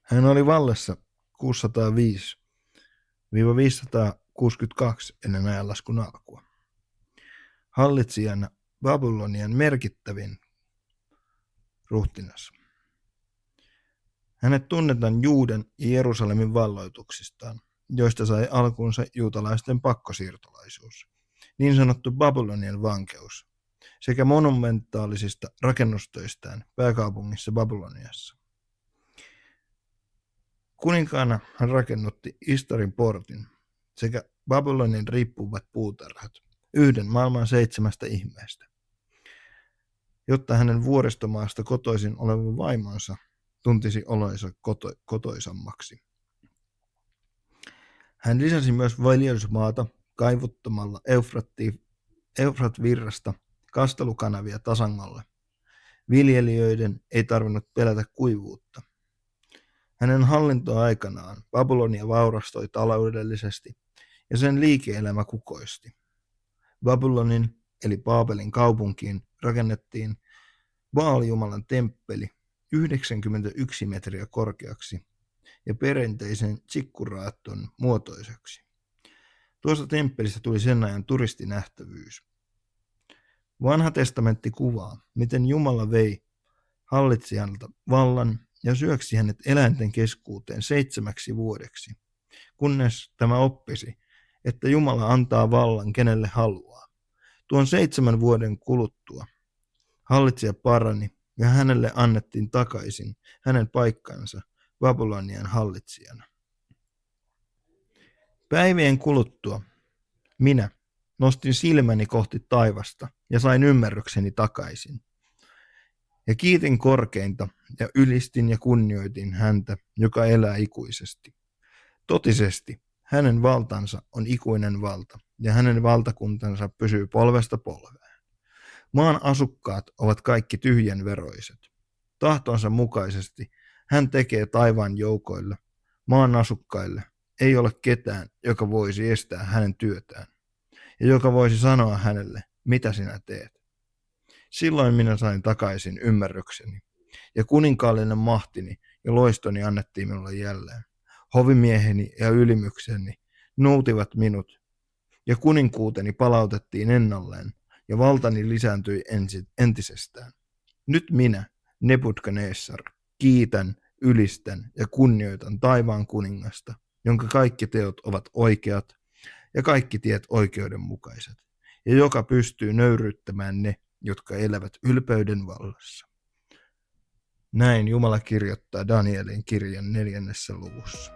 Hän oli vallassa 605–562 ennen ajanlaskun alkua. Hallitsijana Babylonian merkittävin ruhtinas. Hänet tunnetaan Juuden ja Jerusalemin valloituksistaan, joista sai alkunsa juutalaisten pakkosiirtolaisuus, niin sanottu Babylonian vankeus, sekä monumentaalisista rakennustöistään pääkaupungissa Babyloniassa. Kuninkaana hän rakennutti Istarin portin sekä Babylonin riippuvat puutarhat, yhden maailman 7 ihmeestä, jotta hänen vuoristomaasta kotoisin oleva vaimonsa tuntisi olonsa kotoisammaksi. Hän lisäsi myös viljelysmaata kaivuttamalla Eufrat-virrasta kastelukanavia tasangolle. Viljelijöiden ei tarvinnut pelätä kuivuutta. Hänen hallintoaikanaan Babylonia vaurastoi taloudellisesti ja sen liike-elämä kukoisti. Babylonin eli Baabelin kaupunkiin rakennettiin Baal-jumalan temppeli 91 metriä korkeaksi ja perinteisen tsikkuraaton muotoiseksi. Tuosta temppelistä tuli sen ajan turistinähtävyys. Vanha testamentti kuvaa, miten Jumala vei hallitsijalta vallan ja syöksi hänet eläinten keskuuteen 7 vuodeksi, kunnes tämä oppisi, että Jumala antaa vallan kenelle haluaa. Tuon 7 vuoden kuluttua hallitsija parani ja hänelle annettiin takaisin hänen paikkansa Babylonian hallitsijana. Päivien kuluttua minä nostin silmäni kohti taivasta ja sain ymmärrykseni takaisin. Ja kiitin korkeinta ja ylistin ja kunnioitin häntä, joka elää ikuisesti. Totisesti hänen valtansa on ikuinen valta ja hänen valtakuntansa pysyy polvesta polveen. Maan asukkaat ovat kaikki tyhjänveroiset. Tahtonsa mukaisesti hän tekee taivaan joukoille, maan asukkaille. Ei ole ketään, joka voisi estää hänen työtään ja joka voisi sanoa hänelle, mitä sinä teet. Silloin minä sain takaisin ymmärrykseni ja kuninkaallinen mahtini ja loistoni annettiin minulle jälleen. Hovimieheni ja ylimykseni nuutivat minut ja kuninkuuteni palautettiin ennalleen ja valtani lisääntyi entisestään. Nyt minä, Nebukadnessar, kiitän, ylistän ja kunnioitan taivaan kuningasta, jonka kaikki teot ovat oikeat ja kaikki tiet oikeudenmukaiset, ja joka pystyy nöyryyttämään ne, jotka elävät ylpeyden vallassa. Näin Jumala kirjoittaa Danielin kirjan 4. luvussa.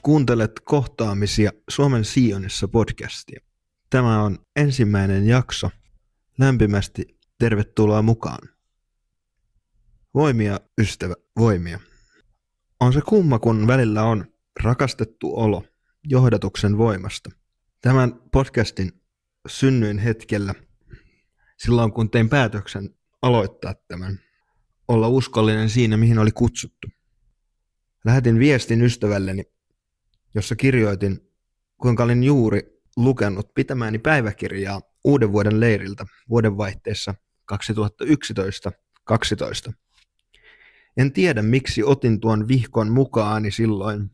Kuuntelet kohtaamisia Suomen Sionissa podcastia. Tämä on ensimmäinen jakso. Lämpimästi tervetuloa mukaan. Voimia, ystävä, voimia. On se kumma, kun välillä on rakastettu olo johdatuksen voimasta. Tämän podcastin synnyin hetkellä, silloin kun tein päätöksen aloittaa tämän, olla uskollinen siinä, mihin oli kutsuttu. Lähetin viestin ystävälleni, jossa kirjoitin, kuinka olin juuri lukenut pitämääni päiväkirjaa uuden vuoden leiriltä vuodenvaihteessa 2011-2012. En tiedä, miksi otin tuon vihkon mukaani silloin,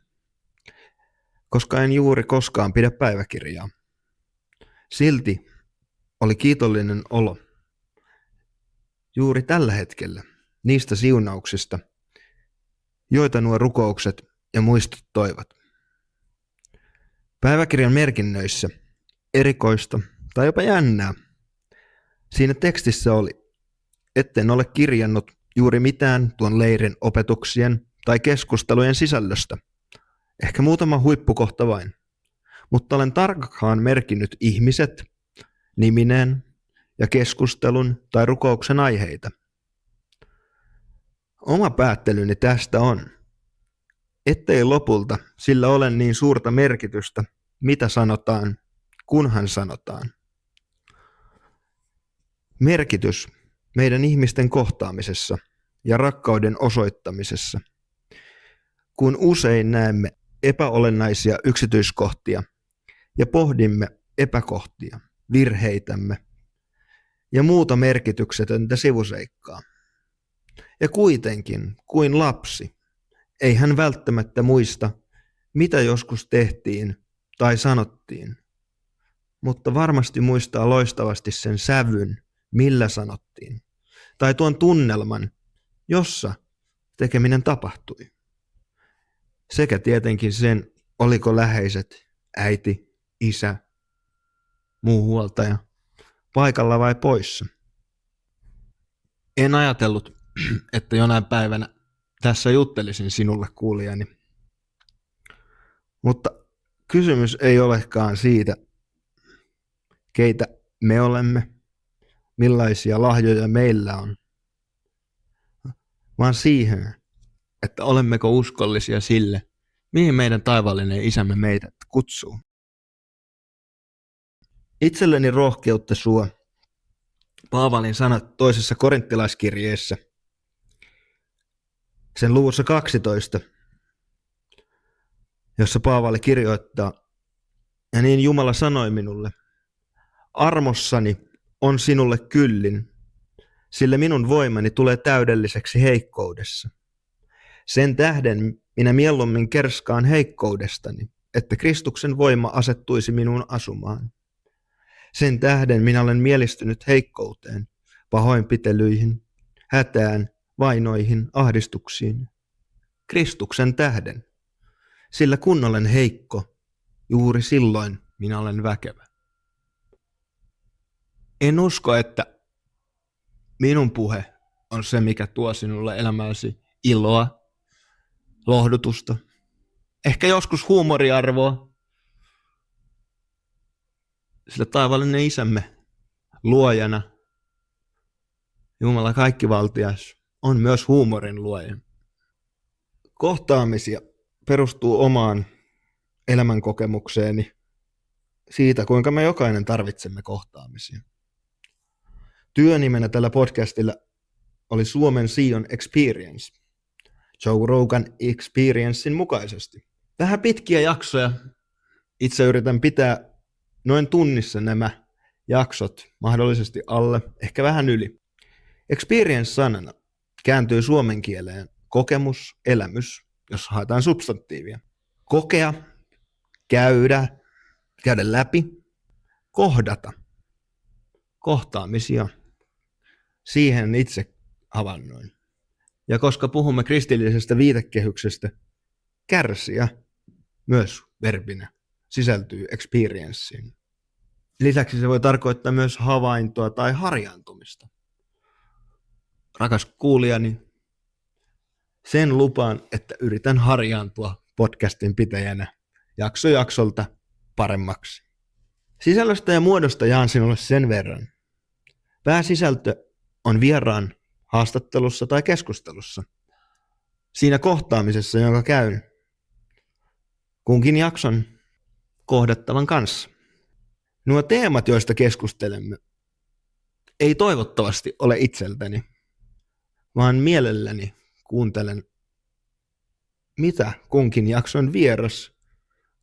koska en juuri koskaan pidä päiväkirjaa. Silti oli kiitollinen olo juuri tällä hetkellä niistä siunauksista, joita nuo rukoukset ja muistot toivat. Päiväkirjan merkinnöissä erikoista tai jopa jännää siinä tekstissä oli, etten ole kirjannut juuri mitään tuon leirin opetuksien tai keskustelujen sisällöstä, ehkä muutama huippukohta vain, mutta olen tarkkaan merkinnyt ihmiset, nimineen ja keskustelun tai rukouksen aiheita. Oma päättelyni tästä on, ettei lopulta sillä ole niin suurta merkitystä, mitä sanotaan, kunhan sanotaan. Merkitys meidän ihmisten kohtaamisessa ja rakkauden osoittamisessa, kun usein näemme epäolennaisia yksityiskohtia ja pohdimme epäkohtia, virheitämme ja muuta merkityksetöntä sivuseikkaa. Ja kuitenkin, kuin lapsi, ei hän välttämättä muista, mitä joskus tehtiin tai sanottiin, mutta varmasti muistaa loistavasti sen sävyn, millä sanottiin, tai tuon tunnelman, jossa tekeminen tapahtui. Sekä tietenkin sen, oliko läheiset, äiti, isä, muu huoltaja, paikalla vai poissa. En ajatellut, että jonain päivänä tässä juttelisin sinulle kuulijani. Mutta kysymys ei olekaan siitä, keitä me olemme, millaisia lahjoja meillä on, vaan siihen, että olemmeko uskollisia sille, mihin meidän taivaallinen isämme meitä kutsuu. Itselleni rohkeutta suo Paavalin sanat toisessa korinttilaiskirjeessä, sen luvussa 12, jossa Paavali kirjoittaa, ja niin Jumala sanoi minulle, armossani on sinulle kyllin, sillä minun voimani tulee täydelliseksi heikkoudessa. Sen tähden minä mieluummin kerskaan heikkoudestani, että Kristuksen voima asettuisi minuun asumaan. Sen tähden minä olen mielistynyt heikkouteen, pahoinpitelyihin, hätään, vainoihin, ahdistuksiin. Kristuksen tähden, sillä kun olen heikko, juuri silloin minä olen väkevä. En usko, että minun puhe on se, mikä tuo sinulle elämääsi iloa, lohdutusta, ehkä joskus huumoriarvoa, sillä taivaallinen isämme luojana, Jumala kaikkivaltias, on myös huumorin luoja. Kohtaamisia perustuu omaan elämänkokemukseeni siitä, kuinka me jokainen tarvitsemme kohtaamisia. Työnimenä tällä podcastilla oli Suomen Sion Experience, Joe Rogan Experiencein mukaisesti. Vähän pitkiä jaksoja. Itse yritän pitää noin tunnissa nämä jaksot, mahdollisesti alle, ehkä vähän yli. Experience-sanana kääntyy suomen kieleen kokemus, elämys, jos haetaan substantiivia. Kokea, käydä läpi, kohdata, kohtaamisia. Siihen itse havainnoin. Ja koska puhumme kristillisestä viitekehyksestä, kärsiä myös verbinä sisältyy experienceen. Lisäksi se voi tarkoittaa myös havaintoa tai harjaantumista. Rakas kuulijani, sen lupaan, että yritän harjaantua podcastin pitäjänä jaksolta paremmaksi. Sisällöstä ja muodosta jaan sinulle sen verran. Pääsisältö on vieraan haastattelussa tai keskustelussa. Siinä kohtaamisessa, jonka käyn kunkin jakson kohdattavan kanssa. Nuo teemat, joista keskustelemme, ei toivottavasti ole itseltäni, vaan mielelläni kuuntelen, mitä kunkin jakson vieras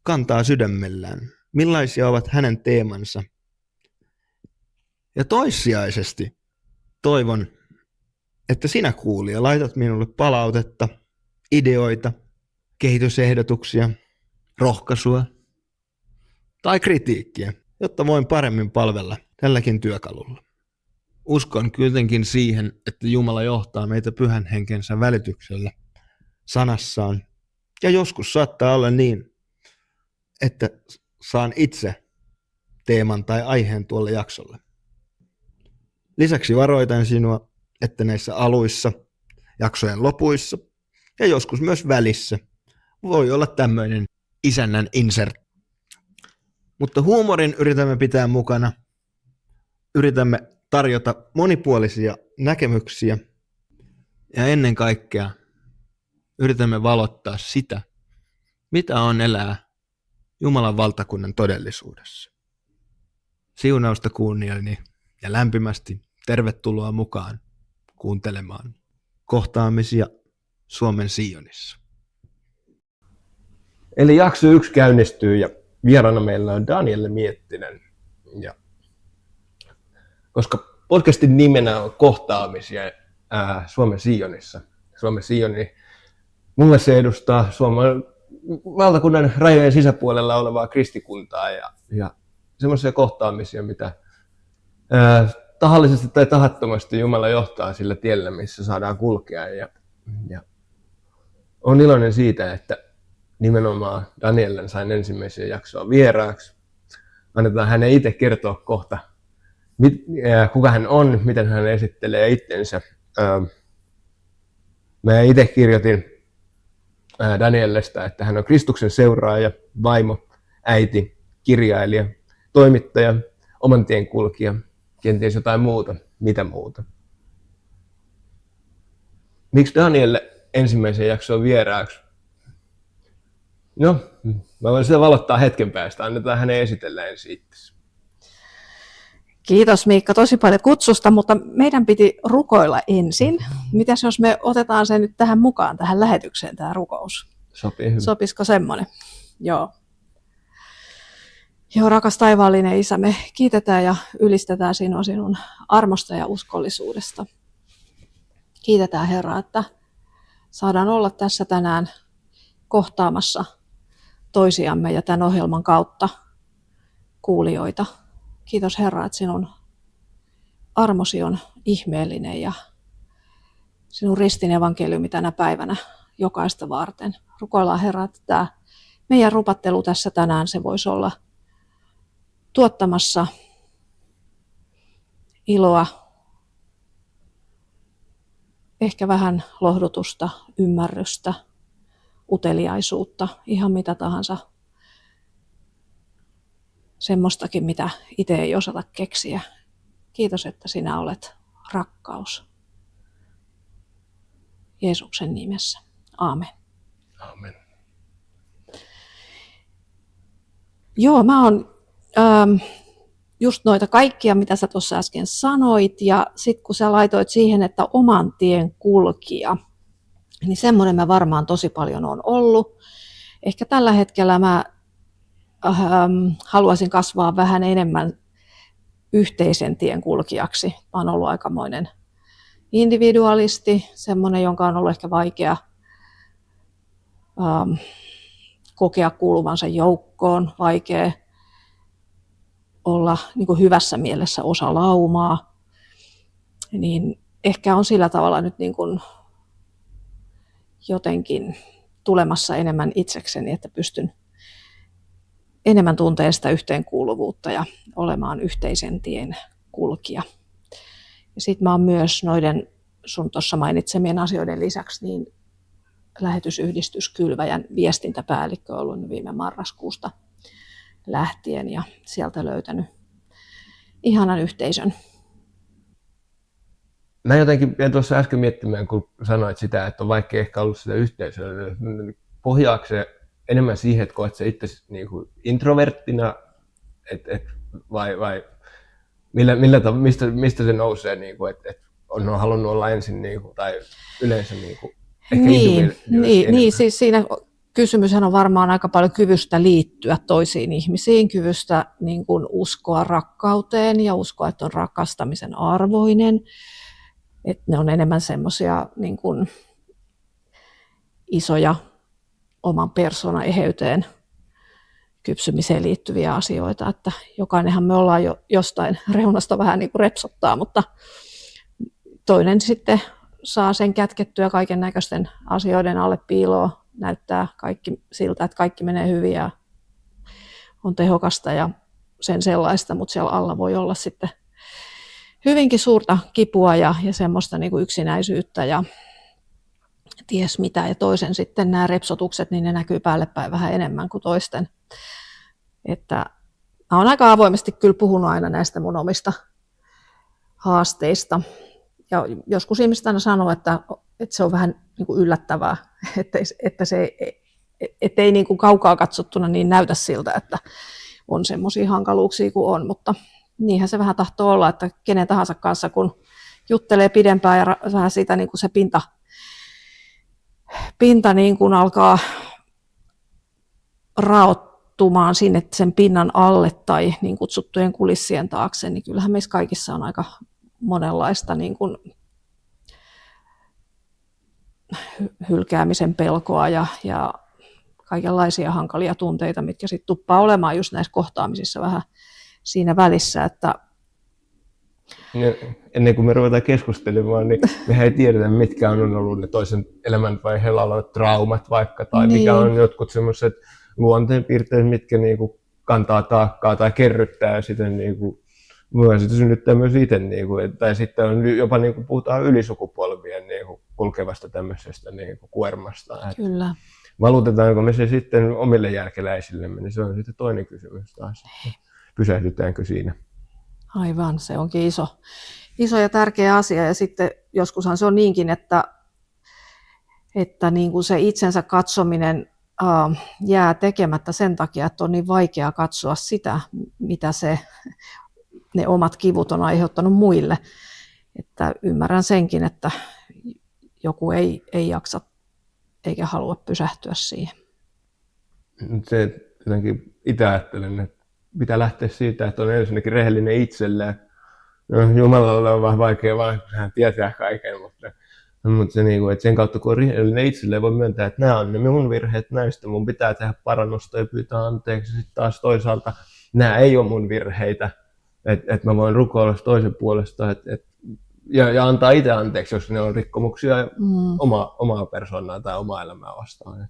kantaa sydämellään, millaisia ovat hänen teemansa. Ja toissijaisesti toivon, että sinä kuulija laitat minulle palautetta, ideoita, kehitysehdotuksia, rohkaisua tai kritiikkiä, jotta voin paremmin palvella tälläkin työkalulla. Uskon kuitenkin siihen, että Jumala johtaa meitä pyhän henkensä välityksellä sanassaan. Ja joskus saattaa olla niin, että saan itse teeman tai aiheen tuolle jaksolle. Lisäksi varoitan sinua, että näissä aluissa, jaksojen lopuissa ja joskus myös välissä voi olla tämmöinen isännän insert. Mutta huumorin yritämme pitää mukana. Yritämme tarjota monipuolisia näkemyksiä ja ennen kaikkea yritämme valottaa sitä, mitä on elää Jumalan valtakunnan todellisuudessa. Siunausta kuunnelijani ja lämpimästi tervetuloa mukaan kuuntelemaan kohtaamisia Suomen Sionissa. Eli jakso 1 käynnistyy ja vieraana meillä on Daniel Miettinen. Ja koska podcastin nimenä on kohtaamisia Suomen Sionissa. Suomen Sioni, mulle se edustaa Suomen valtakunnan rajojen sisäpuolella olevaa kristikuntaa ja semmoisia kohtaamisia, mitä tahallisesti tai tahattomasti Jumala johtaa sillä tiellä, missä saadaan kulkea. Ja olen iloinen siitä, että nimenomaan Danielen sain ensimmäisen jaksoa vieraaksi. Annetaan hänen itse kertoa kohta, kuka hän on, miten hän esittelee itsensä. Mä itse kirjoitin Danielesta, että hän on Kristuksen seuraaja, vaimo, äiti, kirjailija, toimittaja, oman tien kulkija, kenties jotain muuta, mitä muuta. Miksi Daniel ensimmäisen jakson vieraaksi? No, mä voin sitä valottaa hetken päästä. Annetaan hänen esitellä ensin itsensä. Kiitos Miikka tosi paljon kutsusta, mutta meidän piti rukoilla ensin. Mitäs jos me otetaan se nyt tähän mukaan, tähän lähetykseen, tämä rukous? Sopii hyvin. Sopisiko semmoinen? Joo. Joo, rakas taivaallinen Isä, me kiitetään ja ylistetään sinua sinun armosta ja uskollisuudesta. Kiitetään Herra, että saadaan olla tässä tänään kohtaamassa toisiamme ja tämän ohjelman kautta kuulijoita. Kiitos Herra, että sinun armosi on ihmeellinen ja sinun ristin evankeliumi tänä päivänä jokaista varten. Rukoillaan Herra, että tämä meidän rupattelu tässä tänään se voisi olla tuottamassa iloa, ehkä vähän lohdutusta, ymmärrystä, uteliaisuutta, ihan mitä tahansa. Semmoistakin, mitä itse ei osata keksiä. Kiitos, että sinä olet rakkaus. Jeesuksen nimessä. Aamen. Aamen. Joo, mä oon just noita kaikkia, mitä sä tuossa äsken sanoit, ja sitten kun sä laitoit siihen, että oman tien kulkija, niin semmoinen mä varmaan tosi paljon on ollut. Ehkä tällä hetkellä mä haluaisin kasvaa vähän enemmän yhteisen tien kulkijaksi. Mä oon ollut aikamoinen individualisti, semmoinen, jonka on ollut ehkä vaikea kokea kuuluvansa joukkoon, vaikea olla niin kuin hyvässä mielessä osa laumaa. Niin ehkä on sillä tavalla nyt niin kuin jotenkin tulemassa enemmän itsekseni, että pystyn enemmän tuntea sitä yhteenkuuluvuutta ja olemaan yhteisen tien kulkija. Ja sitten mä oon myös noiden sun tuossa mainitsemien asioiden lisäksi niin lähetysyhdistys Kylväjän viestintäpäällikkö ollut viime marraskuusta lähtien ja sieltä löytänyt ihanan yhteisön. Mä jotenkin jäin tuossa äsken miettimään, kun sanoit sitä, että on vaikea ehkä ollut sitä yhteisöä. Pohjaako se enemmän siihen, että koet sä itse niin kuin introverttina, vai mistä se nousee, niin kuin, että on halunnut olla ensin niin kuin, tai yleensä niin kuin, ehkä niin, siis siinä kysymyshän on varmaan aika paljon kyvystä liittyä toisiin ihmisiin, kyvystä niin kuin uskoa rakkauteen ja uskoa, että on rakastamisen arvoinen. että ne on enemmän semmoisia niin kuin isoja oman persoonan eheyteen kypsymiseen liittyviä asioita, että jokainenhan me ollaan jo jostain reunasta vähän niin kuin repsottaa, mutta toinen sitten saa sen kätkettyä kaiken näköisten asioiden alle piiloon, näyttää kaikki siltä, että kaikki menee hyvin ja on tehokasta ja sen sellaista, mutta siellä alla voi olla sitten hyvinkin suurta kipua ja semmoista niin kuin yksinäisyyttä ja ties mitä. Ja toisen sitten nämä repsotukset, niin ne näkyy päälle päin vähän enemmän kuin toisten. Että mä oon aika avoimesti kyllä puhunut aina näistä mun omista haasteista. Ja joskus ihmiset aina sanoo, että se on vähän niin kuin yllättävää, että se ei niin kuin kaukaa katsottuna niin näytä siltä, että on semmoisia hankaluuksia kuin on, mutta niinhän se vähän tahtoo olla, että kenen tahansa kanssa, kun juttelee pidempään ja vähän siitä niin kuin se pinta niin kuin alkaa raottumaan sinne sen pinnan alle tai niin kutsuttujen kulissien taakse, niin kyllähän meissä kaikissa on aika monenlaista niin kuin hylkäämisen pelkoa ja kaikenlaisia hankalia tunteita, mitkä sitten tuppaa olemaan just näissä kohtaamisissa vähän siinä välissä, että ennen kuin me ruvetaan keskustelemaan, niin mehän ei tiedetä, mitkä on ollut ne toisen elämänvaiheella olevat traumat vaikka, tai niin. mikä on jotkut sellaiset luonteenpiirteet, mitkä niinku kantaa taakkaa tai kerryttää sitä niinku, myös sitä synnyttää myös itse, niinku, tai sitten on jopa niinku, puhutaan ylisukupolvien niinku, kulkevasta tämmöisestä niinku, kuormasta. Kyllä. Valutetaanko me se sitten omille jälkeläisillemme, niin se on sitten toinen kysymys taas. Pysähdytäänkö siinä? Aivan, se onkin iso ja tärkeä asia. Ja sitten joskushan se on niinkin, että niin kuin se itsensä katsominen jää tekemättä sen takia, että on niin vaikea katsoa sitä, mitä ne omat kivut on aiheuttanut muille. Että ymmärrän senkin, että joku ei jaksa eikä halua pysähtyä siihen. Se jotenkin itse ajattelen, että pitää lähteä siitä, että on ensinnäkin rehellinen itselleen. No, Jumalalla on vähän vaikea, vaan hän tietää kaiken, mutta se, niin kuin, että sen kautta kun on rehellinen itselleen, voi myöntää, että nämä on ne minun virheet, näistä mun pitää tehdä parannusta ja pyytää anteeksi. Sitten taas toisaalta nämä ei ole mun virheitä, että mä voin rukoilla toisen puolesta ja antaa itse anteeksi, jos ne on rikkomuksia omaa persoonaa tai omaa elämää vastaan.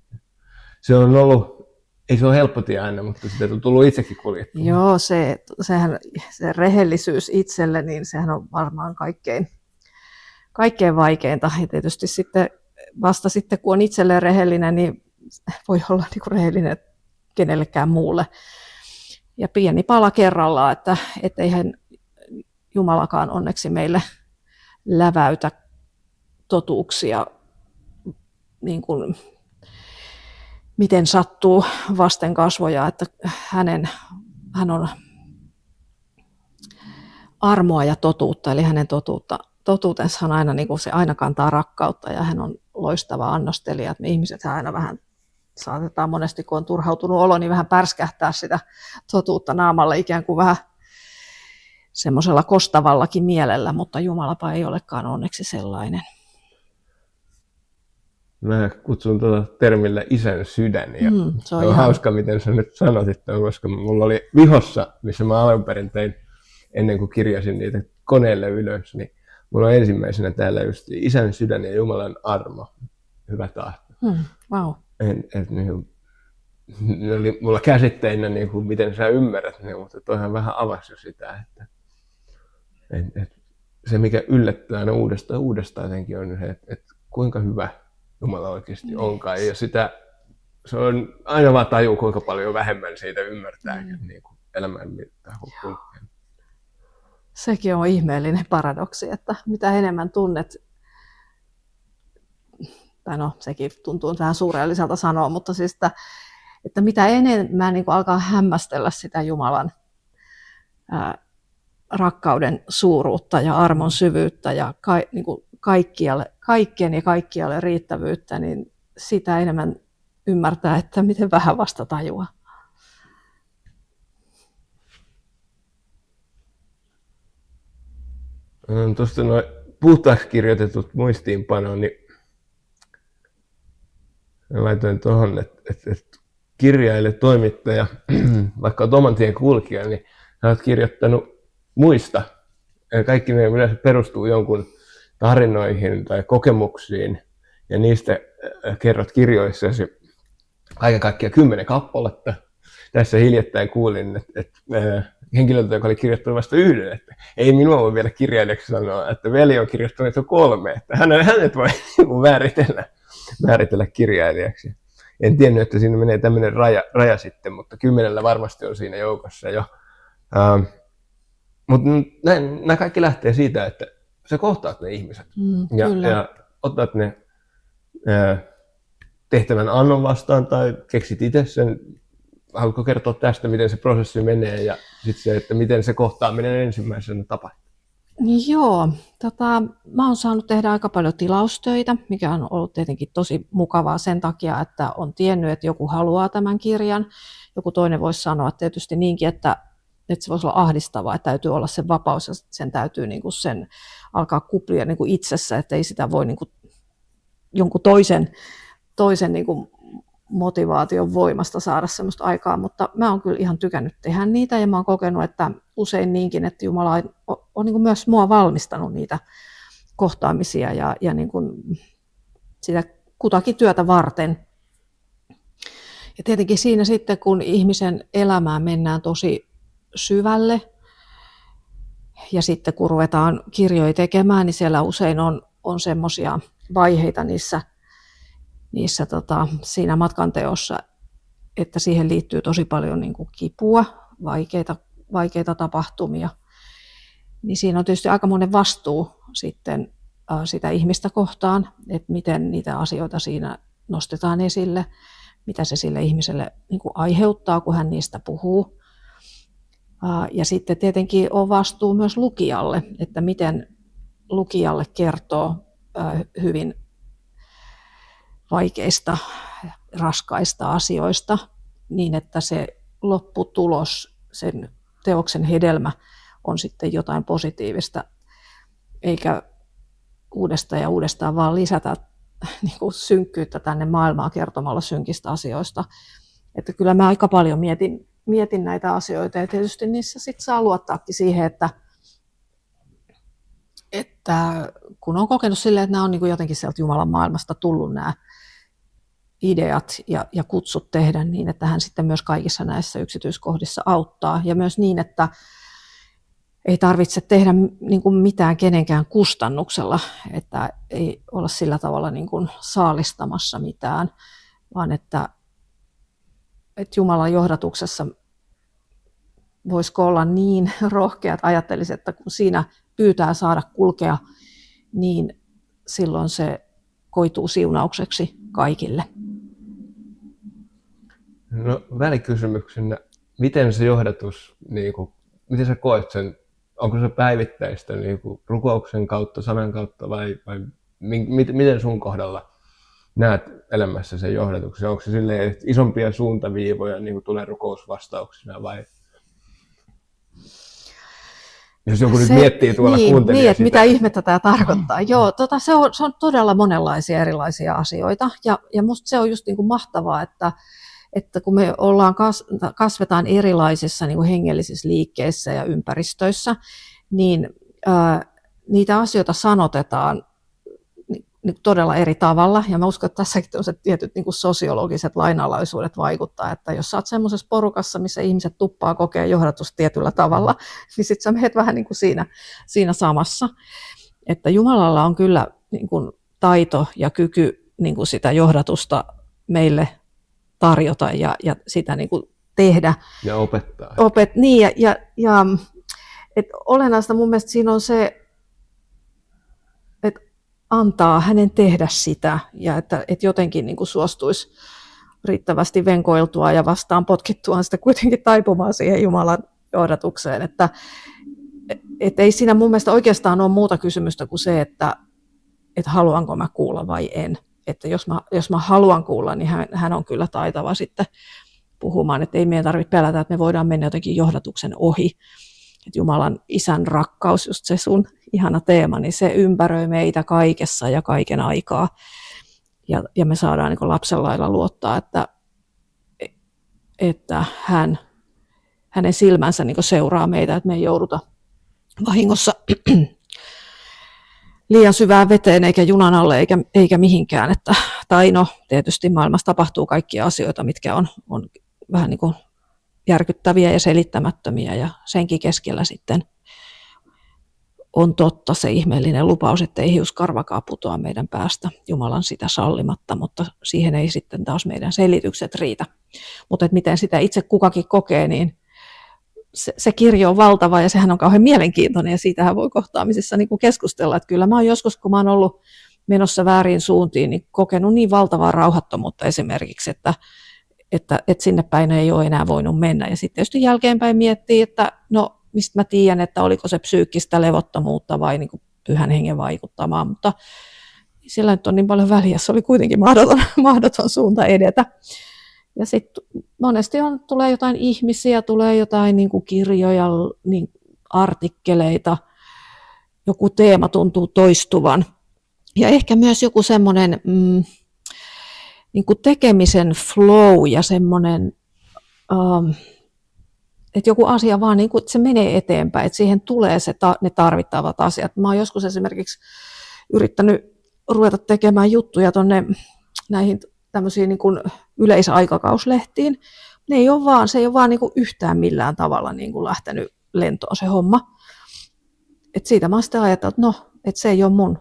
Se on ollut. Ei se ole helppo tie aina, mutta sitä on tullut itsekin kuljettua. Joo, se rehellisyys itselle, niin sehän on varmaan kaikkein vaikeinta. Ja tietysti vasta sitten, kun on itselleen rehellinen, niin voi olla niin kuin rehellinen kenellekään muulle. Ja pieni pala kerrallaan, että eihän Jumalakaan onneksi meille läväytä totuuksia niin kuin miten sattuu vasten kasvoja, että hän on armoa ja totuutta, eli hänen totuutensa on aina niin kuin se aina kantaa rakkautta ja hän on loistava annostelija. Me ihmiset aina vähän saatetaan monesti, kun on turhautunut olo, niin vähän pärskähtää sitä totuutta naamalle ikään kuin vähän semmoisella kostavallakin mielellä, mutta Jumalapa ei olekaan onneksi sellainen. Mä kutsun tuota termillä isän sydän ja se on ihan hauska, miten sä nyt sanotit, koska mulla oli vihossa, missä mä alun perin tein ennen kuin kirjasin niitä koneelle ylös, niin mulla on ensimmäisenä täällä just isän sydän ja Jumalan armo, hyvä tahto. Wow. Ne oli mulla käsitteinä, niin kuin, miten sä ymmärrät ne, mutta toihan vähän avasi jo sitä, että se mikä yllättää aina uudestaan jotenkin on se, että kuinka hyvä Jumala oikeasti onkaan. Ja se on aina vaan tajuu, kuinka paljon vähemmän siitä ymmärtää niin kuin elämän mittaan. Sekin on ihmeellinen paradoksi, että mitä enemmän tunnet, tai no sekin tuntuu vähän suureelliselta sanoa, mutta siis että mitä enemmän niin kuin alkaa hämmästellä sitä Jumalan rakkauden suuruutta ja armon syvyyttä ja niin kuin kaikkien ja kaikkialle riittävyyttä, niin sitä enemmän ymmärtää, että miten vähän vasta tajuaa. Tuosta puhtaaksi kirjoitetut muistiinpanoon, niin laitoin tuohon, että kirjailija, toimittaja, vaikka olet oman tien kulkija, niin olet kirjoittanut muista. Kaikki ne yleensä perustuu jonkun tarinoihin tai kokemuksiin, ja niistä kerrot kirjoissasi kaiken kaikkiaan 10 kappaletta. Tässä hiljattain kuulin, että henkilöltä, joka oli kirjoittanut vasta 1, että ei minua voi vielä kirjailijaksi sanoa, että veli on kirjoittanut jo 3, että hänet voi määritellä kirjailijaksi. En tiennyt, että siinä menee tämmöinen raja sitten, mutta 10 varmasti on siinä joukossa jo. Mutta nämä kaikki lähtee siitä, että sä kohtaat ne ihmiset ja otat ne tehtävän annon vastaan tai keksit itse sen. Haluatko kertoa tästä, miten se prosessi menee ja sitten se, että miten se kohtaaminen ensimmäisenä tapahtuu? Joo, mä oon saanut tehdä aika paljon tilaustöitä, mikä on ollut tietenkin tosi mukavaa sen takia, että on tiennyt, että joku haluaa tämän kirjan. Joku toinen voisi sanoa tietysti niinkin, että se voisi olla ahdistavaa, että täytyy olla se vapaus ja sen täytyy niin kuin sen alkaa kuplia niin kuin itsessä, että ei sitä voi niin kuin jonkun toisen niin kuin motivaation voimasta saada semmoista aikaa, mutta mä oon kyllä ihan tykännyt tehdä niitä ja mä oon kokenut, että usein niinkin, että Jumala on niin kuin myös mua valmistanut niitä kohtaamisia ja niin kuin sitä kutakin työtä varten. Ja tietenkin siinä sitten, kun ihmisen elämään mennään tosi syvälle ja sitten kun ruvetaan kirjoja tekemään, niin siellä usein on semmoisia vaiheita siinä matkanteossa, että siihen liittyy tosi paljon niin kuin kipua, vaikeita tapahtumia. Niin siinä on tietysti aikamoinen vastuu sitten sitä ihmistä kohtaan, että miten niitä asioita siinä nostetaan esille, mitä se sille ihmiselle niin kuin aiheuttaa, kun hän niistä puhuu. Ja sitten tietenkin on vastuu myös lukijalle, että miten lukijalle kertoo hyvin vaikeista, raskaista asioista niin, että se lopputulos, sen teoksen hedelmä on sitten jotain positiivista, eikä uudestaan ja uudestaan vaan lisätä niin kuin synkkyyttä tänne maailmaan kertomalla synkistä asioista. Että kyllä mä aika paljon mietin näitä asioita ja tietysti niissä sitten saa luottaakin siihen, että kun on kokenut silleen, että nämä on niin kuin jotenkin sieltä Jumalan maailmasta tullut nämä ideat ja kutsut tehdä niin, että hän sitten myös kaikissa näissä yksityiskohdissa auttaa. Ja myös niin, että ei tarvitse tehdä niin kuin mitään kenenkään kustannuksella, että ei olla sillä tavalla niin kuin saalistamassa mitään, vaan että Jumalan johdatuksessa voisiko olla niin rohkeat ajatteliset, että kun siinä pyytää saada kulkea, niin silloin se koituu siunaukseksi kaikille. No välikysymyksenä, miten se johdatus, miten sä koet sen, onko se päivittäistä rukouksen kautta, sanan kautta vai miten sun kohdalla näet elämässä sen johdatuksen? Onko se silleen, että isompia suuntaviivoja niin kuin tulee rukousvastauksina vai? Jos joku nyt miettii tuolla kuuntelee että mitä ihmettä tämä tarkoittaa. Joo, se on todella monenlaisia erilaisia asioita ja musta se on just niin kuin mahtavaa, että kun me kasvetaan erilaisissa niin kuin hengellisissä liikkeissä ja ympäristöissä, niin niitä asioita sanotetaan niin todella eri tavalla. Ja mä uskon, että tässäkin on se tietyt niin kuin sosiologiset lainalaisuudet vaikuttaa, että jos sä oot semmoisessa porukassa, missä ihmiset tuppaa kokea johdatusta tietyllä tavalla, niin sit sä menet vähän niin kuin siinä samassa. Että Jumalalla on kyllä niin kuin taito ja kyky niin kuin sitä johdatusta meille tarjota ja sitä niin kuin tehdä. Ja opettaa. Niin, ja olennaista mun mielestä siinä on se, että antaa hänen tehdä sitä ja että jotenkin niin kuin suostuisi riittävästi venkoiltua ja vastaan potkittuaan sitä kuitenkin taipumaan siihen Jumalan johdatukseen. Että ei siinä mun mielestä oikeastaan ole muuta kysymystä kuin se, että haluanko mä kuulla vai en. Että jos mä haluan kuulla, niin hän on kyllä taitava sitten puhumaan, että ei meidän tarvitse pelätä, että me voidaan mennä jotenkin johdatuksen ohi. että Jumalan isän rakkaus, just se sun ihana teema, niin se ympäröi meitä kaikessa ja kaiken aikaa. Ja me saadaan niin kuin lapsen lailla luottaa, että hänen silmänsä niin kuin seuraa meitä, että me ei jouduta vahingossa liian syvään veteen eikä junan alle eikä mihinkään. Tai no, tietysti maailmassa tapahtuu kaikkia asioita, mitkä on vähän niin kuin järkyttäviä ja selittämättömiä, ja senkin keskellä sitten on totta se ihmeellinen lupaus, että ei hiuskarvakaan putoa meidän päästä Jumalan sitä sallimatta, mutta siihen ei sitten taas meidän selitykset riitä. Mutta miten sitä itse kukakin kokee, niin se kirjo on valtava ja sehän on kauhean mielenkiintoinen ja siitähän voi kohtaamisessa niin kuin keskustella. Että kyllä mä oon joskus, kun mä oon ollut menossa väärin suuntiin, niin kokenut niin valtavaa rauhattomuutta esimerkiksi, että sinne päin ei ole enää voinut mennä. Ja sitten tietysti jälkeenpäin miettii, että no mistä mä tiedän, että oliko se psyykkistä levottomuutta vai niin kuin pyhän hengen vaikuttamaa, mutta sillä nyt on niin paljon väliä, se oli kuitenkin mahdoton suunta edetä. Ja sitten monesti tulee jotain ihmisiä, tulee jotain niin kuin kirjoja, niin artikkeleita, joku teema tuntuu toistuvan. Ja ehkä myös joku semmoinen niin kuin tekemisen flow ja semmoinen, että joku asia vaan niin kuin, että se menee eteenpäin, että siihen tulee ne tarvittavat asiat. Mä oon joskus esimerkiksi yrittänyt ruveta tekemään juttuja näihin tämmöisiin niin kuin yleisaikakauslehtiin. Se ei ole vaan niin kuin yhtään millään tavalla niin kuin lähtenyt lentoon se homma. Et siitä mä oon sitten ajatellut, että no, että se ei ole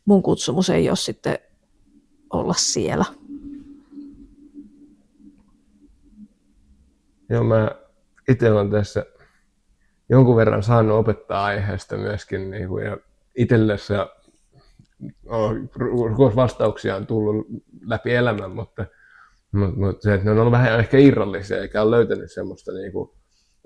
mun kutsumus, ei ole sitten olla siellä. Joo, mä itse olen tässä jonkun verran saanut opettaa aiheesta myöskin, niin kuin, ja itsellessä vastauksia on tullut läpi elämän, mutta se, että ne on ollut vähän ehkä irrallisia, eikä ole löytänyt semmoista, niin kuin,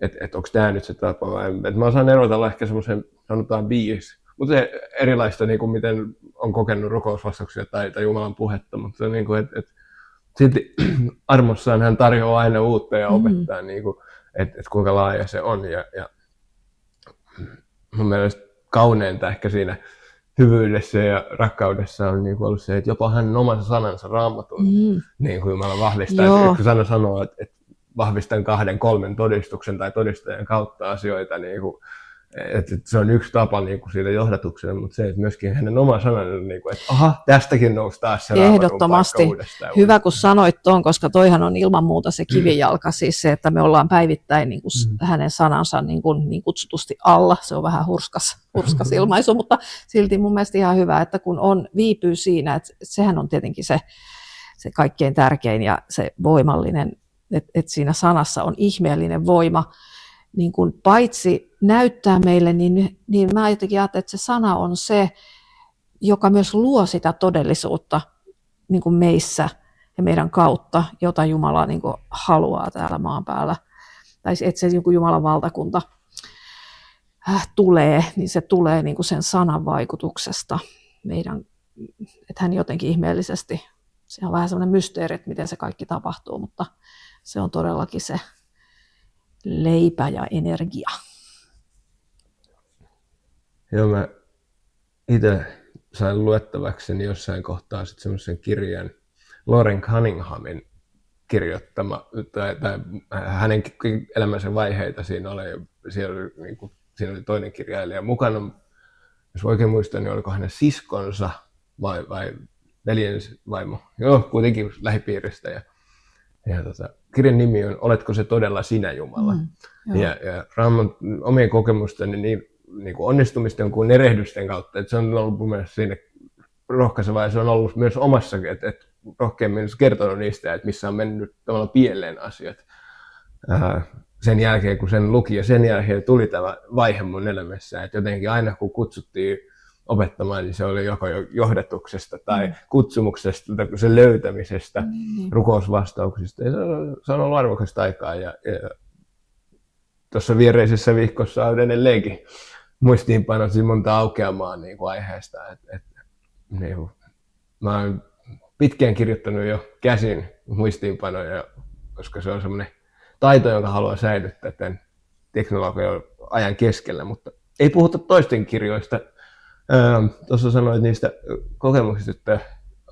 että onko tämä nyt se tapa vai että mä osaan erotella ehkä semmoisen, sanotaan 5, mutta se erilaista, niin kuin miten on kokenut rukousvastauksia tai Jumalan puhetta, mutta niin kuin, että silti armossaan hän tarjoaa aina uutta ja opettaa, niin kuin, että kuinka laaja se on. Ja mun mielestä kauneinta ehkä siinä hyvyydessä ja rakkaudessa on niin kuin ollut se, että jopa hänen omansa sanansa Raamatun niin kuin Jumala vahvistaa. Että kun sana sanoo, että vahvistan 2-3 todistuksen tai todistajan kautta asioita, niin kuin, että se on yksi tapa niin kuin siitä johdatukseen, mutta se, että myöskin hänen oma sanansa, niin kuin, että aha, tästäkin nousi taas se ehdottomasti. Hyvä, kun sanoit tuon, koska toihan on ilman muuta se kivijalka, siis se, että me ollaan päivittäin niin kuin hänen sanansa niin kutsutusti alla. Se on vähän hurskas ilmaisu, mutta silti mun mielestä ihan hyvä, että kun viipyy siinä, että sehän on tietenkin se kaikkein tärkein ja se voimallinen, että siinä sanassa on ihmeellinen voima, niin kuin paitsi näyttää meille, niin mä jotenkin ajattelen, että se sana on se, joka myös luo sitä todellisuutta niin kuin meissä ja meidän kautta, jota Jumala niin kuin haluaa täällä maan päällä. Tai että se niin kuin Jumalan valtakunta tulee, niin se tulee niin kuin sen sanan vaikutuksesta että hän jotenkin ihmeellisesti, se on vähän semmoinen mysteeri, että miten se kaikki tapahtuu, mutta se on todellakin se leipä ja energia. Joo, mä itse sain luettavakseni jossain kohtaa sitten semmoisen kirjan Loren Cunninghamin kirjoittama, tai hänen elämänsä vaiheita siinä oli toinen kirjailija mukana. Jos oikein muistan, niin oliko hänen siskonsa vai veljenvaimo, joo, kuitenkin lähipiiristä. Ja kirjan nimi on Oletko se todella sinä, Jumala? Ja Raamatun omien kokemusteni niin kuin onnistumisten kuin erehdysten kautta, että se on ollut mun mielestä siinä rohkaisevaa ja se on ollut myös omassa, että rohkeammin kertonut niistä, että missä on mennyt tavallaan pieleen asiat. Sen jälkeen kun sen luki ja sen jälkeen tuli tämä vaihe mun elämässä, että jotenkin aina kun kutsuttiin opettamaan, niin se oli joko johdatuksesta tai kutsumuksesta tai sen löytämisestä, rukousvastauksista. Ja se on ollut arvokasta aikaa ja tuossa viereisessä viikossa on edelleenkin muistiinpanot monta aukeamaa niin kuin aiheesta. Niin kuin, mä oon pitkään kirjoittanut jo käsin muistiinpanoja, koska se on semmoinen taito, jonka haluan säilyttää tämän teknologian ajan keskellä, mutta ei puhuta toisten kirjoista. Tuossa sanoit niistä kokemuksista, että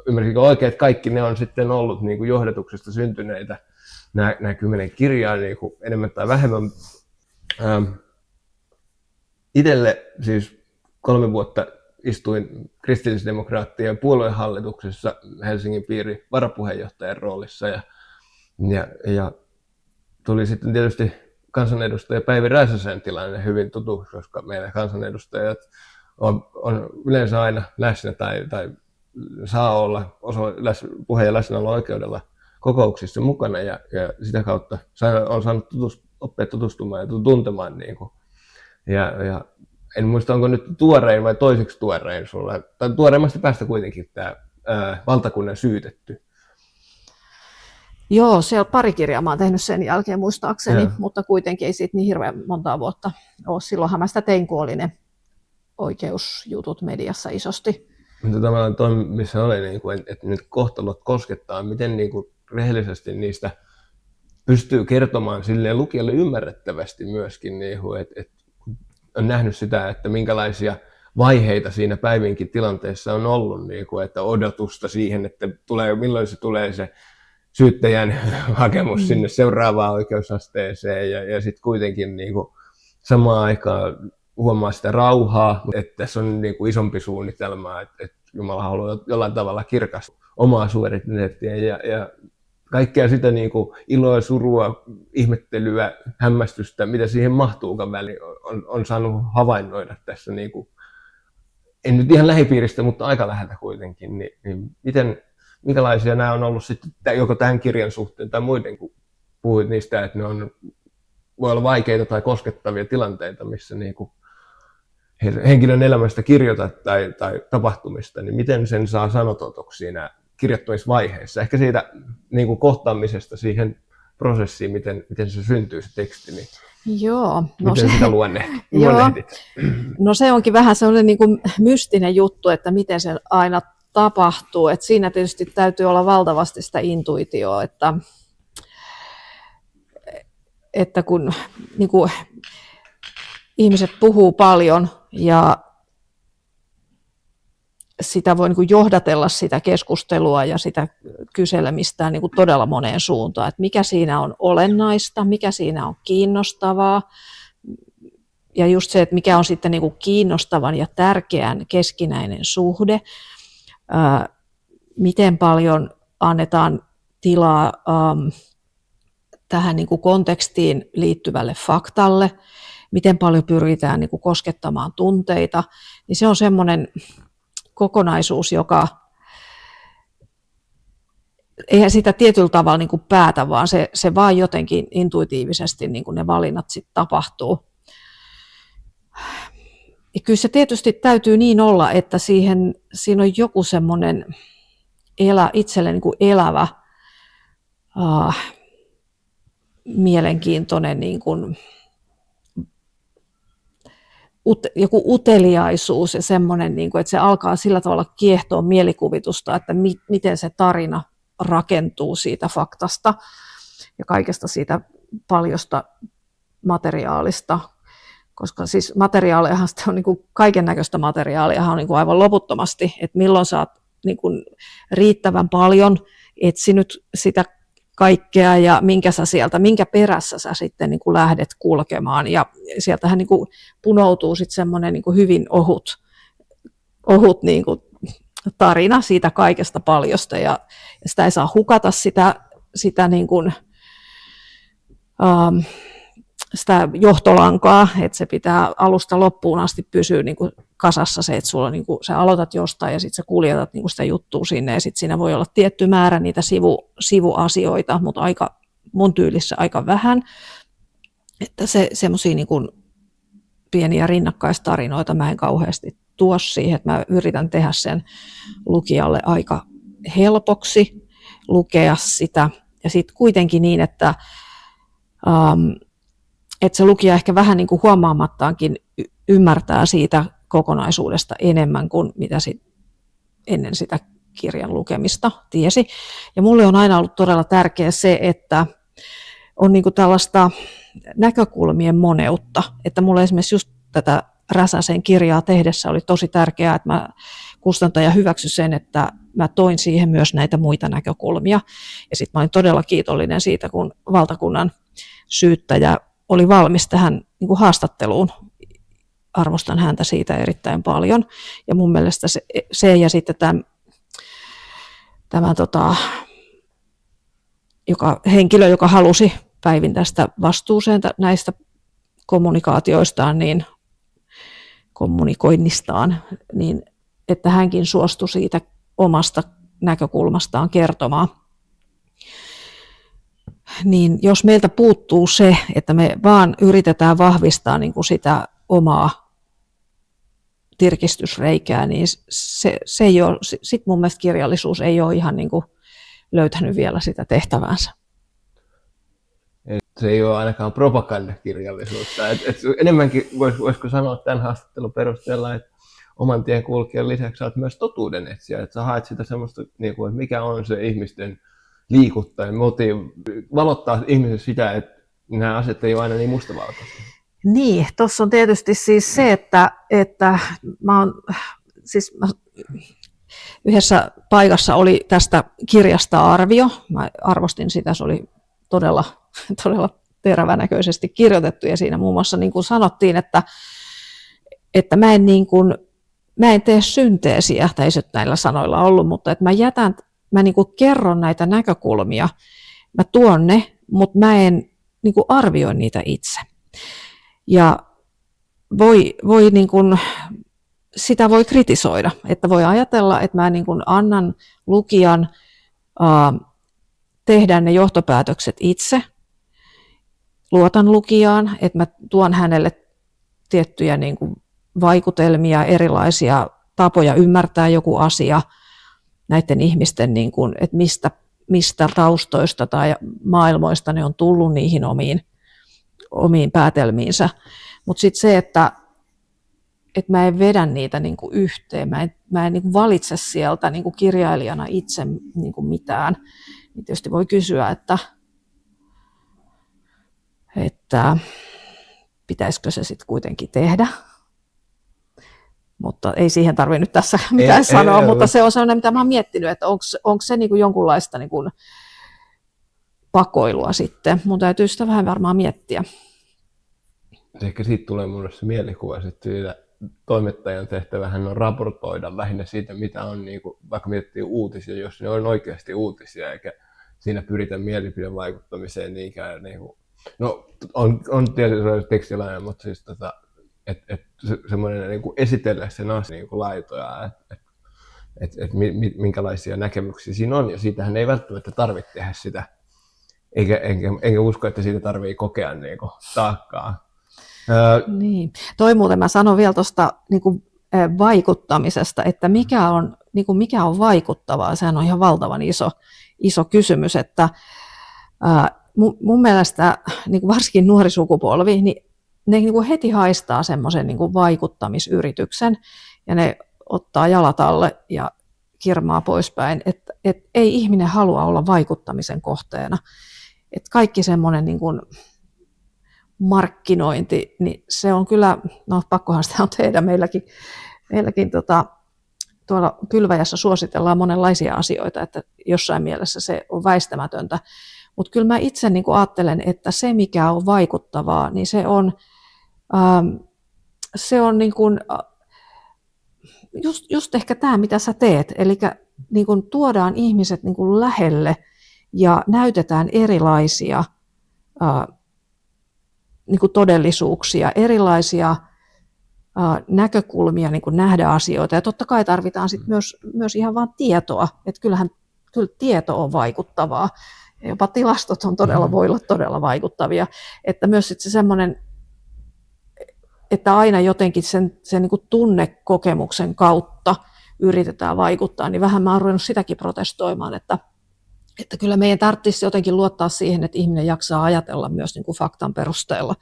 ymmärsinkö oikein, että kaikki ne on sitten ollut niin kuin johdatuksesta syntyneitä, nämä 10 kirjaa niin kuin enemmän tai vähemmän. Itselle siis 3 vuotta istuin kristillisdemokraattien puoluehallituksessa Helsingin piirin varapuheenjohtajan roolissa ja tuli sitten tietysti kansanedustaja Päivi Räsäsen tilanne hyvin tutuksi, koska meidän kansanedustajat on yleensä aina läsnä tai saa olla puheen ja läsnäolo-oikeudella kokouksissa mukana ja sitä kautta on saanut oppia tutustumaan ja tuntemaan niin kuin. Ja en muista, onko nyt tuorein vai toiseksi tuorein sulla, tai tuoreimmasta päästä kuitenkin tämä valtakunnan syytetty. Joo, siellä pari kirjaa mä oon tehnyt sen jälkeen muistaakseni, mutta kuitenkin ei siitä niin hirveän montaa vuotta ole. Silloinhan mä sitä tein, kun oli ne oikeusjutut mediassa isosti. Mutta tavallaan toi, missä oli, niin kuin, että nyt kohtalot koskettaa, miten niin kuin rehellisesti niistä pystyy kertomaan silleen lukijalle ymmärrettävästi myöskin, niin kuin, että on nähnyt sitä, että minkälaisia vaiheita siinä Päivinkin tilanteessa on ollut, niin kuin, että odotusta siihen, että milloin se tulee se syyttäjän hakemus sinne seuraavaan oikeusasteeseen ja sitten kuitenkin niin kuin samaan aikaan huomaa sitä rauhaa, että tässä on niin kuin isompi suunnitelma, että Jumala haluaa jollain tavalla kirkastaa omaa suvereniteettiä ja kaikkea sitä niin kuin iloa, surua, ihmettelyä, hämmästystä, mitä siihen mahtuukaan väliin, on saanut havainnoida tässä, niin kuin, en nyt ihan lähipiiristä, mutta aika läheltä kuitenkin. Niin minkälaisia nämä on ollut sitten joko tämän kirjan suhteen tai muiden, kun puhuit niistä, että ne voi olla vaikeita tai koskettavia tilanteita, missä niin kuin henkilön elämästä kirjoitat tai tapahtumista, niin miten sen saa sanototoksi siinä kirjoittamisvaiheessa? Ehkä siitä niin kuin kohtaamisesta siihen prosessiin, miten se syntyy se teksti, niin joo, miten sitä luonnehdit? No se onkin vähän sellainen niin kuin mystinen juttu, että miten se aina tapahtuu. Et siinä tietysti täytyy olla valtavasti sitä intuitioa, että kun niin kuin ihmiset puhuu paljon ja sitä voi niin kuin johdatella sitä keskustelua ja sitä kyselemistä niin kuin todella moneen suuntaan, että mikä siinä on olennaista, mikä siinä on kiinnostavaa ja just se, että mikä on sitten niin kuin kiinnostavan ja tärkeän keskinäinen suhde, miten paljon annetaan tilaa tähän niin kuin kontekstiin liittyvälle faktalle, miten paljon pyritään niin kuin koskettamaan tunteita, niin se on semmoinen kokonaisuus, joka eihän sitä tietyllä tavalla niin kuin päätä, vaan se vaan jotenkin intuitiivisesti niin kuin ne valinnat sitten tapahtuu. Ja kyllä se tietysti täytyy niin olla, että siinä on joku semmoinen itselle niin kuin elävä, mielenkiintoinen niin kuin joku uteliaisuus ja semmoinen, niin kuin, että se alkaa sillä tavalla kiehtoa mielikuvitusta, että miten se tarina rakentuu siitä faktasta ja kaikesta siitä paljosta materiaalista, koska siis materiaaliahan on niin kuin kaiken näköistä materiaalia on niin kuin aivan loputtomasti, että milloin sä oot niin kuin riittävän paljon etsinyt sitä kaikkea ja minkä perässä sä sitten niin kuin lähdet kulkemaan ja sieltähän niin kuin punoutuu sitten semmoinen niin kuin hyvin ohut niin kuin tarina siitä kaikesta paljosta ja sitä ei saa hukata sitä niin kuin, sitä johtolankaa, että se pitää alusta loppuun asti pysyä niin kuin kasassa se, että sulla niin kuin, sä aloitat jostain ja sitten sä kuljetat niin kuin sitä juttua sinne ja sitten siinä voi olla tietty määrä niitä sivuasioita, mutta mun tyylissä aika vähän, että semmoisia niin kuin pieniä rinnakkaistarinoita mä en kauheasti tuo siihen, että mä yritän tehdä sen lukijalle aika helpoksi lukea sitä ja sitten kuitenkin niin, että se lukija ehkä vähän niin kuin huomaamattaankin ymmärtää siitä kokonaisuudesta enemmän kuin mitä ennen sitä kirjan lukemista tiesi. Ja mulle on aina ollut todella tärkeää se, että on niin kuin tällaista näkökulmien moneutta, että mulle esimerkiksi just tätä Räsäsen kirjaa tehdessä oli tosi tärkeää, että kustantaja hyväksyi sen, että mä toin siihen myös näitä muita näkökulmia. Ja sitten mä olin todella kiitollinen siitä, kun valtakunnan syyttäjä oli valmis tähän niin kuin haastatteluun. Arvostan häntä siitä erittäin paljon. Ja mun mielestä se ja sitten tämä henkilö, joka halusi Päivin tästä vastuuseen näistä kommunikaatioistaan, niin kommunikoinnistaan, niin että hänkin suostui siitä omasta näkökulmastaan kertomaan. Niin jos meiltä puuttuu se, että me vaan yritetään vahvistaa niin kuin sitä omaa tirkistysreikää, niin se ei ole, sit mun mielestä kirjallisuus ei ole ihan niin kuin löytänyt vielä sitä tehtäväänsä. Se ei ole ainakaan propagandakirjallisuutta. Enemmänkin voisiko sanoa tämän haastattelun perusteella, että oman tien kulkijan lisäksi olet myös totuudenetsijä. Että sä haet sitä semmoista, että mikä on se ihmisten liikuttaja, valottaa ihmisille sitä, että nämä asiat ei ole aina niin mustavalkoisia. Niin, tuossa on tietysti siis se, että yhdessä paikassa oli tästä kirjasta arvio. Mä arvostin sitä, se oli todella terävänäköisesti kirjoitettu ja siinä muun muassa niin kuin sanottiin, että mä en tee synteesiä, tai ei se näillä sanoilla ollut, mutta että mä niin kuin kerron näitä näkökulmia, mä tuon ne, mutta mä en niin kuin arvioi niitä itse. Ja sitä voi kritisoida, että voi ajatella, että mä niin kuin annan lukijan tehdä ne johtopäätökset itse, luotan lukijaan, että mä tuon hänelle tiettyjä niin kuin vaikutelmia, erilaisia tapoja ymmärtää joku asia näiden ihmisten, niin kuin, että mistä taustoista tai maailmoista ne on tullut niihin omiin päätelmiinsä. Mutta sitten se, että mä en vedä niitä niin kuin yhteen, mä en niin kuin valitse sieltä niin kuin kirjailijana itse niin kuin mitään, niin tietysti voi kysyä, että pitäisikö se sitten kuitenkin tehdä. Mutta ei siihen tarvitse nyt tässä mitään sanoa, mutta se on sellainen, mitä mä oon miettinyt, että onko se niin kuin jonkunlaista niin kuin pakoilua sitten. Mun täytyy sitä vähän varmaan miettiä. Ehkä siitä tulee minulle se mielikuva, että toimittajan tehtävähän on raportoida lähinnä siitä, mitä on, niin kuin, vaikka miettii uutisia, jos ne on oikeasti uutisia, eikä siinä pyritä mielipidevaikuttamiseen niinkään. Niin kuin, no, on tietysti tekstilaina, mutta siis semmoinen niin kuin esitellä sen asian niin kuin laitoja, että minkälaisia näkemyksiä siinä on, ja siitähän ei välttämättä tarvitse tehdä sitä, enkä usko, että siitä tarvitsee kokea niin kuin taakkaa. Niin. Toi muuten mä sanon vielä tuosta niin kuin vaikuttamisesta, että mikä on vaikuttavaa, sehän on ihan valtavan iso kysymys, että mun mielestä niin kuin varsinkin nuori sukupolvi, niin ne niin kuin heti haistaa semmoisen niin kuin vaikuttamisyrityksen ja ne ottaa jalat alle ja kirmaa poispäin, että ei ihminen halua olla vaikuttamisen kohteena. Että kaikki semmoinen niin kuin markkinointi, niin se on kyllä, no pakkohan sitä on tehdä, meilläkin tuolla Kylväjässä suositellaan monenlaisia asioita, että jossain mielessä se on väistämätöntä. Mutta kyllä mä itse niin kuin ajattelen, että se mikä on vaikuttavaa, niin se on niin kuin, just ehkä tämä mitä sä teet, eli niin kuin tuodaan ihmiset niin kuin lähelle ja näytetään erilaisia niin kuin todellisuuksia, erilaisia näkökulmia niin kuin nähdä asioita. Ja totta kai tarvitaan sit myös ihan vain tietoa, että kyllä tieto on vaikuttavaa. Ja jopa tilastot voi olla todella vaikuttavia. Että myös sit se semmoinen, että aina jotenkin sen niin kuin tunnekokemuksen kautta yritetään vaikuttaa, niin vähän mä oon ruvennut sitäkin protestoimaan, että kyllä meidän tarvitsisi jotenkin luottaa siihen, että ihminen jaksaa ajatella myös niin kuin faktan perusteella,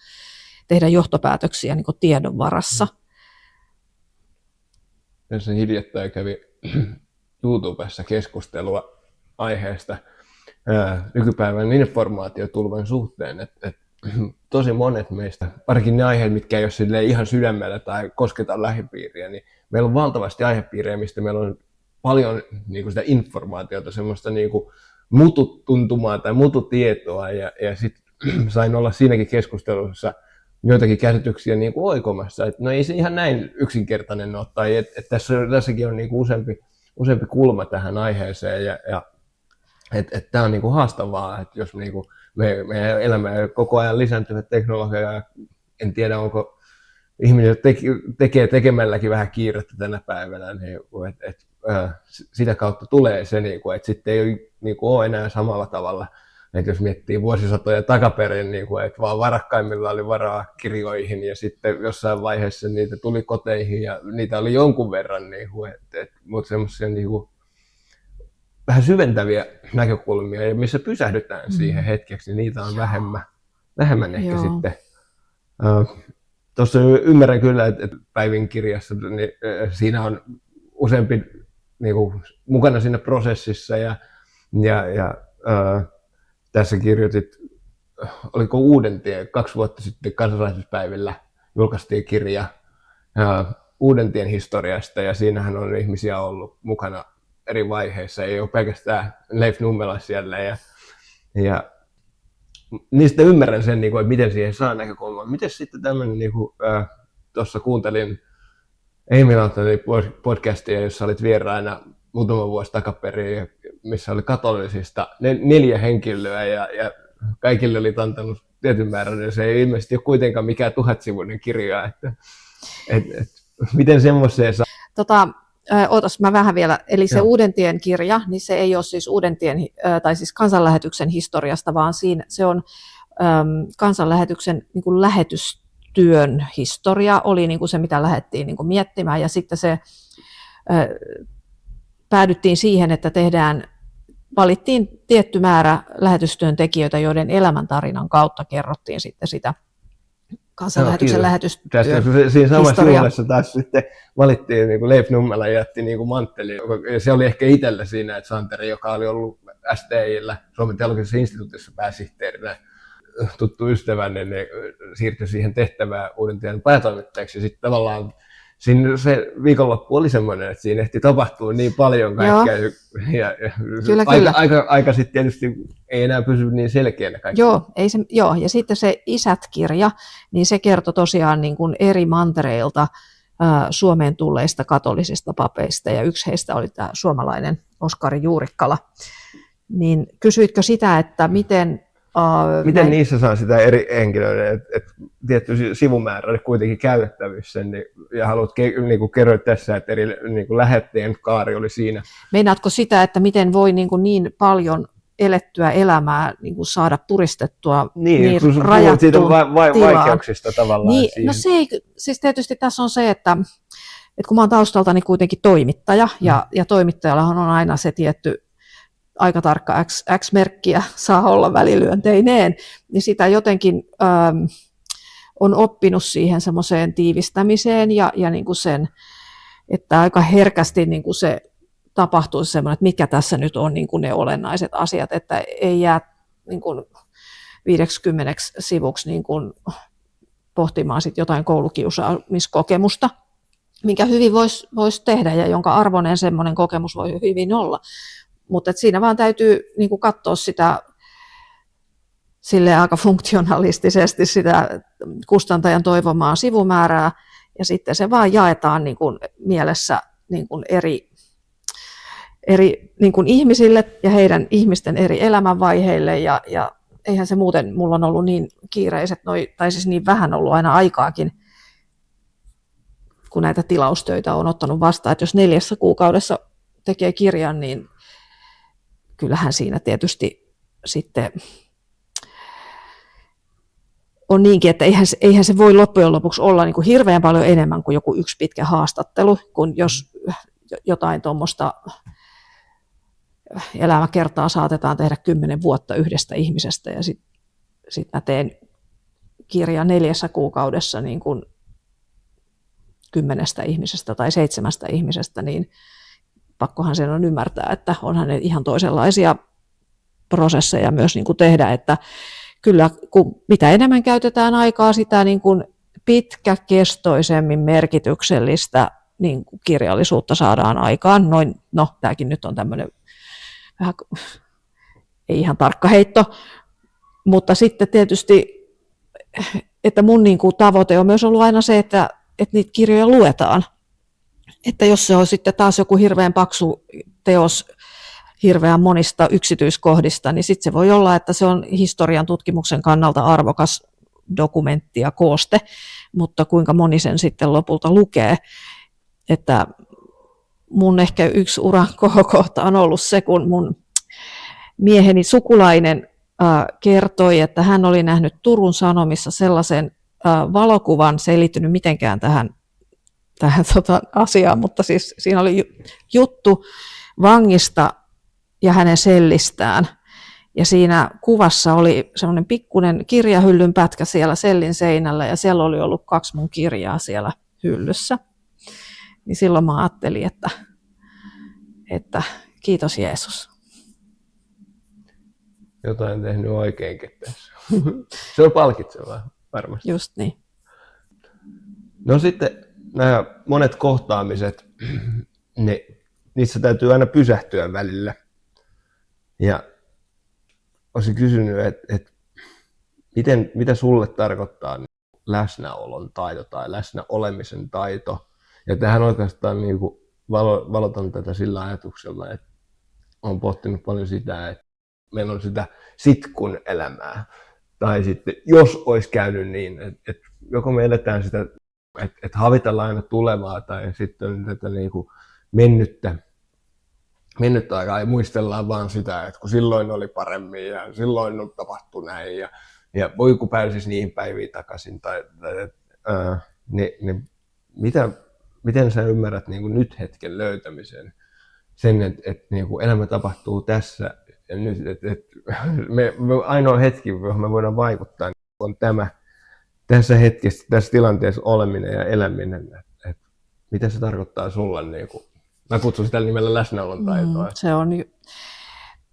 tehdä johtopäätöksiä niin kuin tiedon varassa. Tässä hiljattain kävi YouTubessa keskustelua aiheesta, nykypäivän informaatiotulvan suhteen, että tosi monet meistä, varsinkin ne aiheet, mitkä ei ole silleen ihan sydämellä tai kosketa lähipiiriä, niin meillä on valtavasti aihepiirejä, mistä meillä on paljon niin kuin sitä informaatiota, semmoista niin kuin mututuntumaa tai mututietoa, ja sitten sain olla siinäkin keskustelussa joitakin käsityksiä niin kuin oikomassa, että no ei se ihan näin yksinkertainen ole, tai että tässäkin on niin kuin useampi kulma tähän aiheeseen, ja että tämä on niin kuin haastavaa, että jos niin kuin meidän elämä koko ajan lisääntyvät teknologiaa, ja en tiedä onko ihminen tekee tekemälläkin vähän kiirettä tänä päivänä, niin sitä kautta tulee se, että sitten ei ole enää samalla tavalla, että jos miettii vuosisatoja takaperin, että vaan varakkaimmilla oli varaa kirjoihin, ja sitten jossain vaiheessa niitä tuli koteihin ja niitä oli jonkun verran, mutta semmoisia vähän syventäviä näkökulmia, ja missä pysähdytään siihen hetkeksi, niin niitä on vähemmän ehkä sitten. Tuossa ymmärrän kyllä, että Päivin kirjassa niin siinä on useampi niin kuin, mukana siinä prosessissa, ja tässä kirjoitit, oliko Uudentien, 2 vuotta sitten kansalaisuuspäivillä julkaistiin kirja Uudentien historiasta, ja siinähän on ihmisiä ollut mukana eri vaiheissa, ei ole pelkästään Leif Nummela siellä, ja niistä ymmärrän sen, että miten siihen saa näkökulmaa. Miten sitten tämmöinen, tuossa kuuntelin Emil Antonin podcastia, jossa olit vieraana muutama vuosi takaperin, missä oli katolisista 4 henkilöä, ja kaikille oli antanut tietyn määrän, ja se ei ilmeisesti ole kuitenkaan mikään 1000-sivuinen kirja, että miten semmoiseen saa? Ootas mä vähän vielä, eli se Uudentien kirja, niin se ei ole siis Uudentien, tai siis kansanlähetyksen historiasta, vaan se on kansanlähetyksen niin kuin lähetystyön historia, oli niin kuin se, mitä lähdettiin niin kuin miettimään, ja sitten se päädyttiin siihen, että valittiin tietty määrä lähetystyön tekijöitä, joiden elämäntarinan kautta kerrottiin sitten sitä kansanlähetyksen lähetystyön siinä samassa juhlassa taas sitten valittiin, niin kuin Leif Nummela jätti niin kuin mantteliin. Se oli ehkä itsellä siinä, että Santeri, joka oli ollut STI:llä, Suomen teologisessa instituutissa pääsihteerinä, tuttu ystäväni, niin siirtyi siihen tehtävään Uudentien päätoimittajaksi. Ja sitten tavallaan siinä se viikonloppu oli semmoinen, että siinä ehti tapahtua niin paljon kaikkea. Kyllä. Aika sitten tietysti ei enää pysy niin selkeänä kaikki. Joo, ja sitten se Isät-kirja, niin se kertoi tosiaan niin kuin eri mantereilta Suomeen tulleista katolisista papeista, ja yksi heistä oli tämä suomalainen Oskari Juurikkala. Niin kysyitkö sitä, että miten niissä saa sitä eri henkilöitä, että tietty sivumäärä oli kuitenkin käytettävissä, niin, ja haluat kerroa tässä, että eri niin lähettäjän kaari oli siinä. Meinaatko sitä, että miten voi niin paljon elettyä elämää niin kuin saada puristettua niin rajattuun siitä vaikeuksista tavallaan. Niin, no se ei, siis tietysti tässä on se, että kun mä oon taustaltani kuitenkin toimittaja, ja toimittajallahan on aina se tietty aika tarkka X-merkkiä saa olla välilyönteineen, niin sitä jotenkin on oppinut siihen semmoiseen tiivistämiseen ja niin kuin sen, että aika herkästi niin kuin se tapahtuu semmoinen, että mitkä tässä nyt on niin kuin ne olennaiset asiat, että ei jää niin kuin 50 sivuksi niin kuin pohtimaan sit jotain koulukiusaamiskokemusta, minkä hyvin voisi tehdä ja jonka arvoinen semmoinen kokemus voi hyvin olla. Mutta siinä vaan täytyy niin kuin katsoa sitä aika funktionalistisesti sitä kustantajan toivomaa sivumäärää, ja sitten se vaan jaetaan niin kuin mielessä niin kuin eri niin kuin ihmisille ja heidän ihmisten eri elämänvaiheille, ja eihän se muuten, mulla on ollut niin kiireiset, tai siis niin vähän ollut aina aikaakin, kun näitä tilaustöitä on ottanut vastaan, että jos 4 kuukaudessa tekee kirjan, niin kyllähän siinä tietysti sitten on niinkin, että eihän se voi loppujen lopuksi olla niin kuin hirveän paljon enemmän kuin joku yksi pitkä haastattelu, kun jos jotain tuommoista elämäkertaa saatetaan tehdä 10 vuotta yhdestä ihmisestä, ja sit mä teen kirjan 4 kuukaudessa niin kuin 10 ihmisestä tai 7 ihmisestä, niin pakkohan sen on ymmärtää, että onhan ne ihan toisenlaisia prosesseja myös niin kuin tehdä, että kyllä kun mitä enemmän käytetään aikaa, sitä niin kuin pitkäkestoisemmin merkityksellistä niin kuin kirjallisuutta saadaan aikaan. Noin, no tämäkin nyt on tämmöinen vähän, ei ihan tarkka heitto, mutta sitten tietysti, että mun niin kuin tavoite on myös ollut aina se, että niitä kirjoja luetaan. Että jos se on sitten taas joku hirveän paksu teos hirveän monista yksityiskohdista, niin sitten se voi olla, että se on historian tutkimuksen kannalta arvokas dokumentti ja kooste, mutta kuinka moni sen sitten lopulta lukee. Että mun ehkä yksi uran kohokohta on ollut se, kun mun mieheni sukulainen kertoi, että hän oli nähnyt Turun Sanomissa sellaisen valokuvan, se ei liittynyt mitenkään tähän asiaan, mutta siis siinä oli juttu vangista ja hänen sellistään. Ja siinä kuvassa oli semmoinen pikkuinen kirjahyllyn pätkä siellä sellin seinällä ja siellä oli ollut 2 mun kirjaa siellä hyllyssä. Niin silloin mä ajattelin, että kiitos Jeesus. Jotain tehnyt oikeinkin tässä. Se on palkitsevaa varmasti. Just niin. No sitten nämä monet kohtaamiset, niissä täytyy aina pysähtyä välillä. Ja olisin kysynyt, että mitä sulle tarkoittaa läsnäolon taito tai läsnäolemisen taito. Ja tähän oikeastaan niin kuin valotan tätä sillä ajatuksella, että olen pohtinut paljon sitä, että meillä on sitä sitkun elämää. Tai sitten jos olisi käynyt niin, että joko me eletään sitä, että havitellaan aina tulevaa tai sitten tätä niin kuin mennyttä aikaa ja muistellaan vaan sitä, että kun silloin oli paremmin ja silloin tapahtui näin ja voi kun pääsisi niihin päiviin takaisin. Miten sä ymmärrät niin kuin nyt hetken löytämisen, sen, että niin kuin elämä tapahtuu tässä ja nyt, että ainoa hetki, johon me voidaan vaikuttaa, on tämä tässä hetkessä, tässä tilanteessa oleminen ja eläminen. Mitä se tarkoittaa sulle? Niin kuin, mä kutsun sitä nimellä läsnäolon taitoa.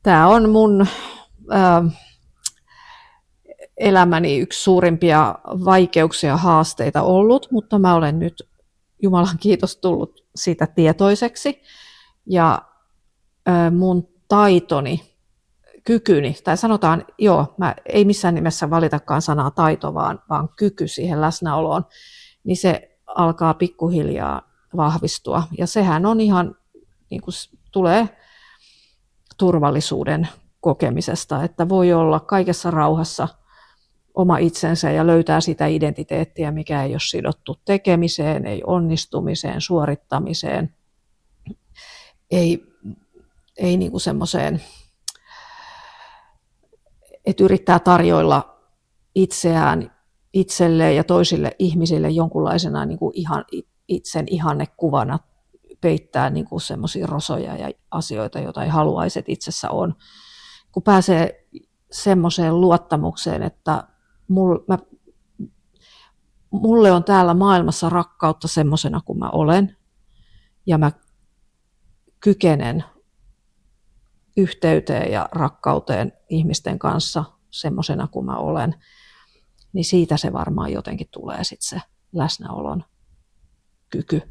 Tämä on mun elämäni yksi suurimpia vaikeuksia ja haasteita ollut, mutta mä olen nyt Jumalan kiitos tullut siitä tietoiseksi. Ja mun taitoni, kykyni, tai sanotaan, mä ei missään nimessä valitakaan sanaa taito, vaan kyky siihen läsnäoloon, niin se alkaa pikkuhiljaa vahvistua. Ja sehän on ihan, niin kuin tulee turvallisuuden kokemisesta, että voi olla kaikessa rauhassa oma itsensä ja löytää sitä identiteettiä, mikä ei ole sidottu tekemiseen, ei onnistumiseen, suorittamiseen, ei niin kuin semmoiseen, että yrittää tarjoilla itseään itselleen ja toisille ihmisille jonkunlaisena niin kuin itsen ihannekuvana, peittää niin kuin semmoisia rosoja ja asioita, joita ei haluaisi, että itsessä on. Kun pääsee semmoiseen luottamukseen, että mulle on täällä maailmassa rakkautta semmoisena kuin mä olen, ja mä kykenen yhteyteen ja rakkauteen ihmisten kanssa semmoisena kuin mä olen, niin siitä se varmaan jotenkin tulee sitten se läsnäolon kyky.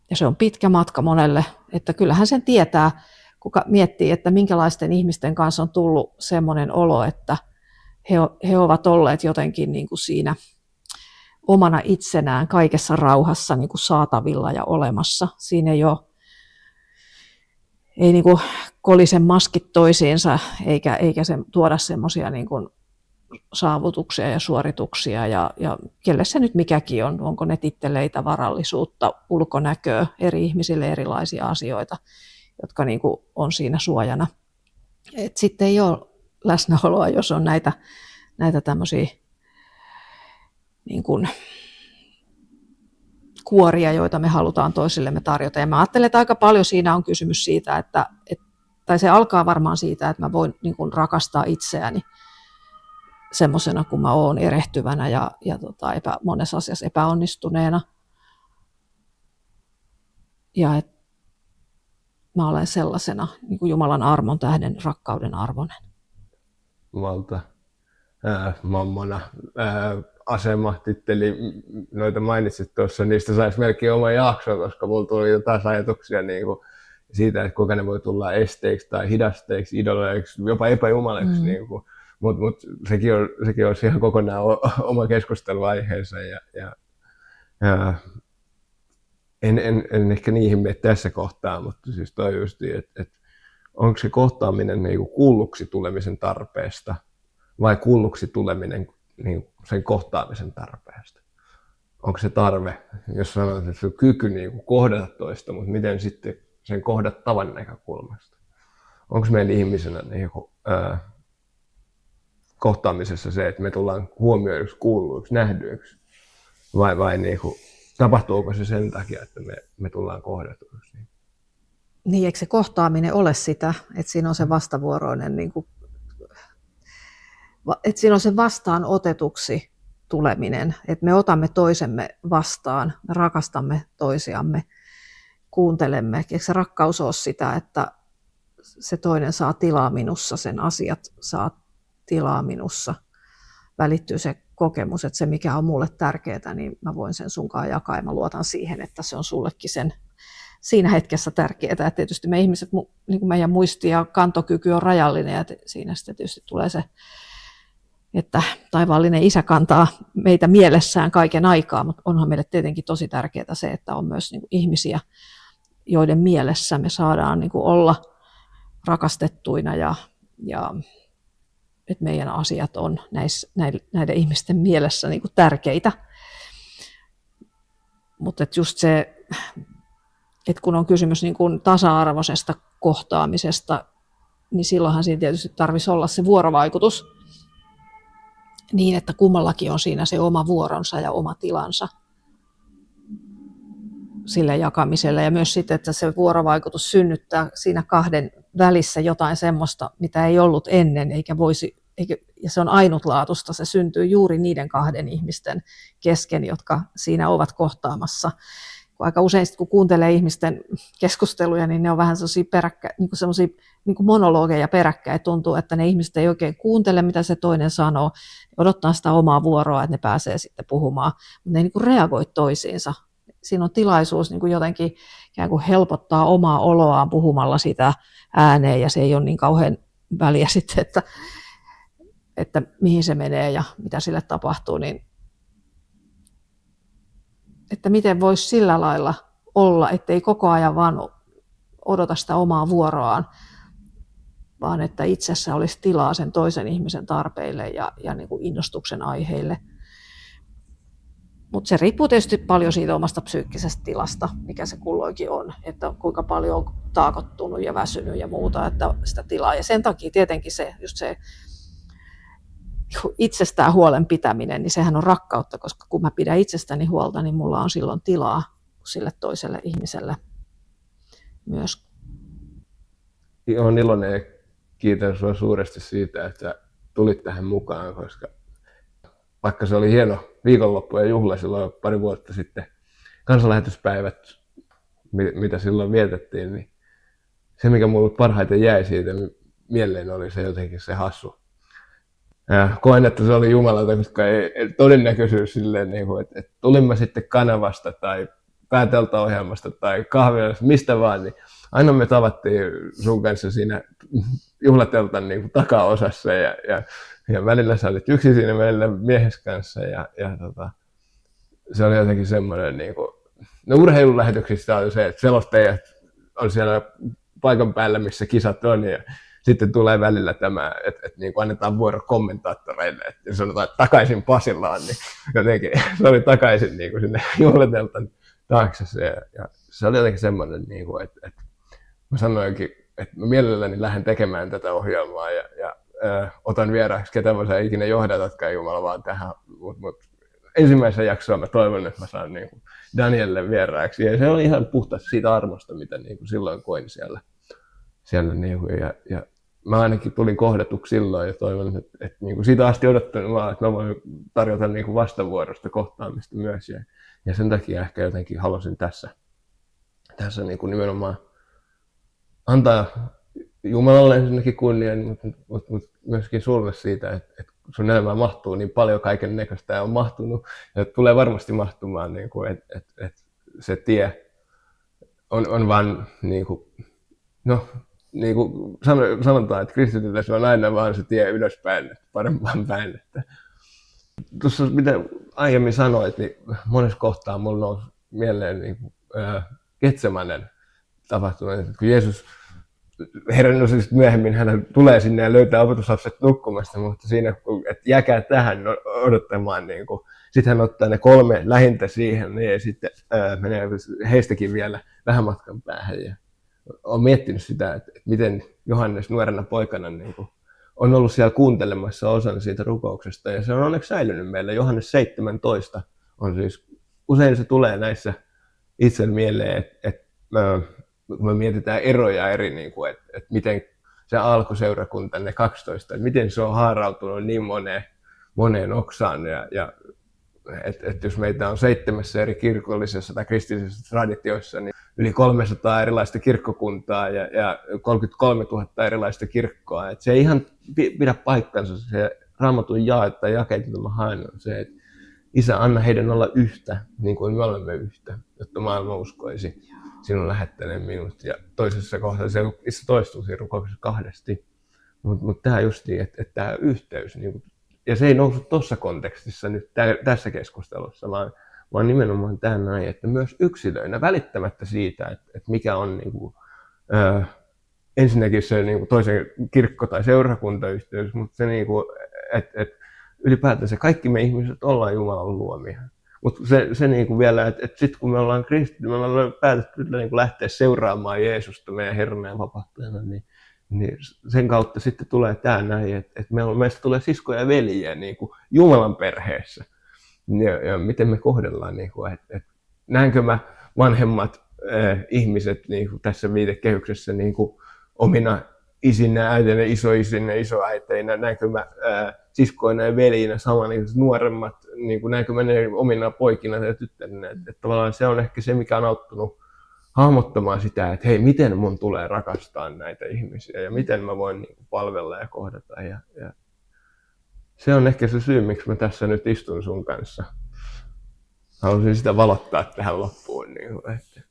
Ja se on pitkä matka monelle, että kyllähän sen tietää, kuka miettii, että minkälaisten ihmisten kanssa on tullut semmoinen olo, että he ovat olleet jotenkin niin kuin siinä omana itsenään kaikessa rauhassa niin kuin saatavilla ja olemassa. Siinä ei niin kuin kolise maskit toisiinsa eikä se tuoda semmoisia niin kuin saavutuksia ja suorituksia ja kelle se nyt mikäkin on, onko ne titteleitä, varallisuutta, ulkonäköä, eri ihmisille erilaisia asioita, jotka niin kuin on siinä suojana. Et sitten ei ole läsnäoloa, jos on näitä tämmöisiä niin kuin kuoria, joita me halutaan toisillemme tarjota. Ja mä ajattelen, että aika paljon siinä on kysymys siitä, tai se alkaa varmaan siitä, että mä voin niin kuin rakastaa itseäni semmoisena kuin mä oon, erehtyvänä ja monessa asiassa epäonnistuneena. Ja että mä olen sellaisena niin kuin Jumalan armon tähden rakkauden arvoinen. valta, mammona, asema, titteli, noita mainitsit tuossa, niistä saisi melkein oma jakso, koska mulla tuli taas ajatuksia niin kuin siitä, että kuinka ne voi tulla esteiksi tai hidasteiksi, idoleiksi, jopa epäjumaleiksi. Niin kuin. Mutta sekin olisi ihan kokonaan oma keskusteluaiheensa. Ja en ehkä niihin mene tässä kohtaa, mutta siis toi justiin, että onko se kohtaaminen niin kuin kuulluksi tulemisen tarpeesta vai kuulluksi tuleminen niin sen kohtaamisen tarpeesta? Onko se tarve, jos sanotaan, että se on kyky niin kuin kohdata toista, mutta miten sitten sen kohdattavan näkökulmasta? Onko meidän ihmisenä niin kuin, kohtaamisessa se, että me tullaan huomioiduksi, kuulluiksi, nähdyiksi? Vai niin kuin, tapahtuuko se sen takia, että me tullaan kohdatuiksi? Niin, eikö se kohtaaminen ole sitä, että siinä on se vastavuoroinen, niin kuin, että siinä on se vastaanotetuksi tuleminen, että me otamme toisemme vastaan, me rakastamme toisiamme, kuuntelemme. Eikö se rakkaus ole sitä, että se toinen saa tilaa minussa, sen asiat saa tilaa minussa, välittyy se kokemus, että se mikä on mulle tärkeää, niin mä voin sen sunkaan jakaa ja mä luotan siihen, että se on sullekin sen siinä hetkessä tärkeää. Että tietysti me ihmiset, niin kuin meidän muisti ja kantokyky on rajallinen ja siinä sitten tietysti tulee se, että taivaallinen Isä kantaa meitä mielessään kaiken aikaa, mutta onhan meille tietenkin tosi tärkeää se, että on myös niin kuin ihmisiä, joiden mielessä me saadaan niin kuin olla rakastettuina ja että meidän asiat on näiden ihmisten mielessä niin kuin tärkeitä. Mutta just se, että kun on kysymys niin kuin tasa-arvoisesta kohtaamisesta, niin silloinhan siinä tietysti tarvitsisi olla se vuorovaikutus niin, että kummallakin on siinä se oma vuoronsa ja oma tilansa sille jakamiselle. Ja myös sitten, että se vuorovaikutus synnyttää siinä kahden välissä jotain semmoista, mitä ei ollut ennen, ja se on ainutlaatuista. Se syntyy juuri niiden kahden ihmisten kesken, jotka siinä ovat kohtaamassa. Aika usein, kun kuuntelee ihmisten keskusteluja, niin ne on vähän sellaisia niin kuin monologeja peräkkäin. Tuntuu, että ne ihmiset ei oikein kuuntele, mitä se toinen sanoo. Odottaa sitä omaa vuoroa, että ne pääsee sitten puhumaan, mutta ne ei niin kuin reagoi toisiinsa. Siinä on tilaisuus niin kuin jotenkin ikään kuin helpottaa omaa oloaan puhumalla sitä ääneen, ja se ei ole niin kauhean väliä sitten, että mihin se menee ja mitä sille tapahtuu, niin että miten voisi sillä lailla olla, ettei koko ajan vaan odota sitä omaa vuoroaan, vaan että itsessä olisi tilaa sen toisen ihmisen tarpeille ja niin kuin innostuksen aiheille. Mutta se riippuu tietysti paljon siitä omasta psyykkisestä tilasta, mikä se kulloinkin on, että kuinka paljon on taakottunut ja väsynyt ja muuta, että sitä tilaa. Ja sen takia tietenkin just se itsestään huolen pitäminen, niin sehän on rakkautta, koska kun mä pidän itsestäni huolta, niin mulla on silloin tilaa sille toiselle ihmiselle myös. Olen iloinen ja kiitän sinua suuresti siitä, että tulit tähän mukaan, koska vaikka se oli hieno viikonloppu ja juhla silloin pari vuotta sitten, kansanlähetyspäivät, mitä silloin vietettiin, niin se, mikä minulle parhaiten jäi siitä mieleen, oli se jotenkin se hassu. Koen, että se oli Jumalalta, koska ei todennäköisyys silleen, että tulimme sitten kanavasta tai pääteltaohjelmasta tai kahvilasta, mistä vaan, niin aina me tavattiin sun kanssa siinä juhlateltan niin kuin takaosassa ja välillä sä olit yksin siinä, välillä miehes kanssa ja se oli jotenkin semmoinen, niin kuin, no urheilulähetyksistä on se, että selostajat on siellä paikan päällä, missä kisat on ja sitten tulee välillä tämä, että niin kuin annetaan vuoro kommentaattoreille, että sanotaan, että takaisin Pasilaan, niin jotenkin se oli takaisin niin kuin sinne juhlateltan taakse ja se oli jotenkin semmoinen, niin kuin, että mä sanoinkin, että mä mielelläni lähden tekemään tätä ohjelmaa ja otan vieraaksi, ketä mä saan ikinä johdatatkaan Jumala vaan tähän, mutta ensimmäisen jaksoa mä toivon, että mä saan niin kuin Danielle vieraaksi ja se oli ihan puhtaasti siitä armosta, mitä niin kuin silloin koin siellä niin kuin, ja mä ainakin tulin kohdatuksi silloin ja toivon, että niin kuin siitä asti odottanut vaan, että mä voin tarjota niin kuin vastavuorosta kohtaamista myös ja sen takia ehkä jotenkin halusin tässä niin kuin nimenomaan antaa Jumalalle ensinnäkin kunnia, mutta myöskin sulle siitä, että sun elämään mahtuu niin paljon kaiken näköistä ja on mahtunut ja tulee varmasti mahtumaan, niin kuin, että se tie on vaan niin kuin, no, niin kuin sanotaan, että kristityllä se on aina vaan se tie ylöspäin, parempaan päin. Tuossa mitä aiemmin sanoit, niin monessa kohtaa mulla nousi mieleen niin Getsemanen tapahtuma, kun Jeesus herännyt myöhemmin hän tulee sinne ja löytää opetuslapset nukkumasta, mutta siinä, että jääkää tähän odottamaan, niin sitten hän ottaa ne 3 lähintä siihen niin, ja sitten menee heistäkin vielä vähän matkan päähän. Ja olen miettinyt sitä, että miten Johannes nuorena poikana niin kuin, on ollut siellä kuuntelemassa osan siitä rukouksesta, ja se on onneksi säilynyt meillä. Johannes 17 on siis, usein se tulee näissä itse mieleen, että kun me mietitään eroja eri, niin kuin, että miten se alkuseurakunta, ne 12, että miten se on haarautunut niin moneen oksaan. Ja että jos meitä on 7 eri kirkollisessa tai kristillisessä traditioissa, niin yli 300 erilaista kirkkokuntaa ja 33 000 erilaista kirkkoa. Että se ei ihan pidä paikkansa, se Raamatun jakeet, jota mä haen, on se, että Isä, anna heidän olla yhtä, niin kuin me olemme yhtä, jotta maailma uskoisi sinun lähettäneen minut. Ja toisessa kohdassa se toistuu siinä rukouksessa 2. Mutta tämä justiin, että tämä yhteys, niin, ja se ei noussut tuossa kontekstissa nyt tässä keskustelussa, vaan nimenomaan tämä näin, että myös yksilöinä välittämättä siitä, että mikä on niin kuin, ensinnäkin se niin kuin toisen kirkko- tai seurakuntayhteys, mutta se, niin kuin, että ylipäätään kaikki me ihmiset ollaan Jumalan luomia. Mutta se niin kuin vielä, että sitten kun me ollaan kristitty, me ollaan päätetty niin kuin lähteä seuraamaan Jeesusta meidän Herran ja vapahtajana, niin sen kautta sitten tulee tämä näin, että meistä tulee siskoja ja veljiä niin kuin Jumalan perheessä. Ja miten me kohdellaan, niin kuin, että näenkö mä vanhemmat ihmiset niin kuin tässä viitekehyksessä niin kuin omina isinä, äitinä, isoisinä, isoäiteinä, näenkö mä siskoina ja veljinä saman niin nuoremmat, niin kuin näenkö mä ne omina poikina ja tyttärinä. Että tavallaan se on ehkä se, mikä on auttanut hahmottamaan sitä, että hei, miten mun tulee rakastaa näitä ihmisiä ja miten mä voin niin kuin palvella ja kohdata. Ja se on ehkä se syy, miksi mä tässä nyt istun sun kanssa. Haluaisin sitä valottaa tähän loppuun. Niin kuin, että.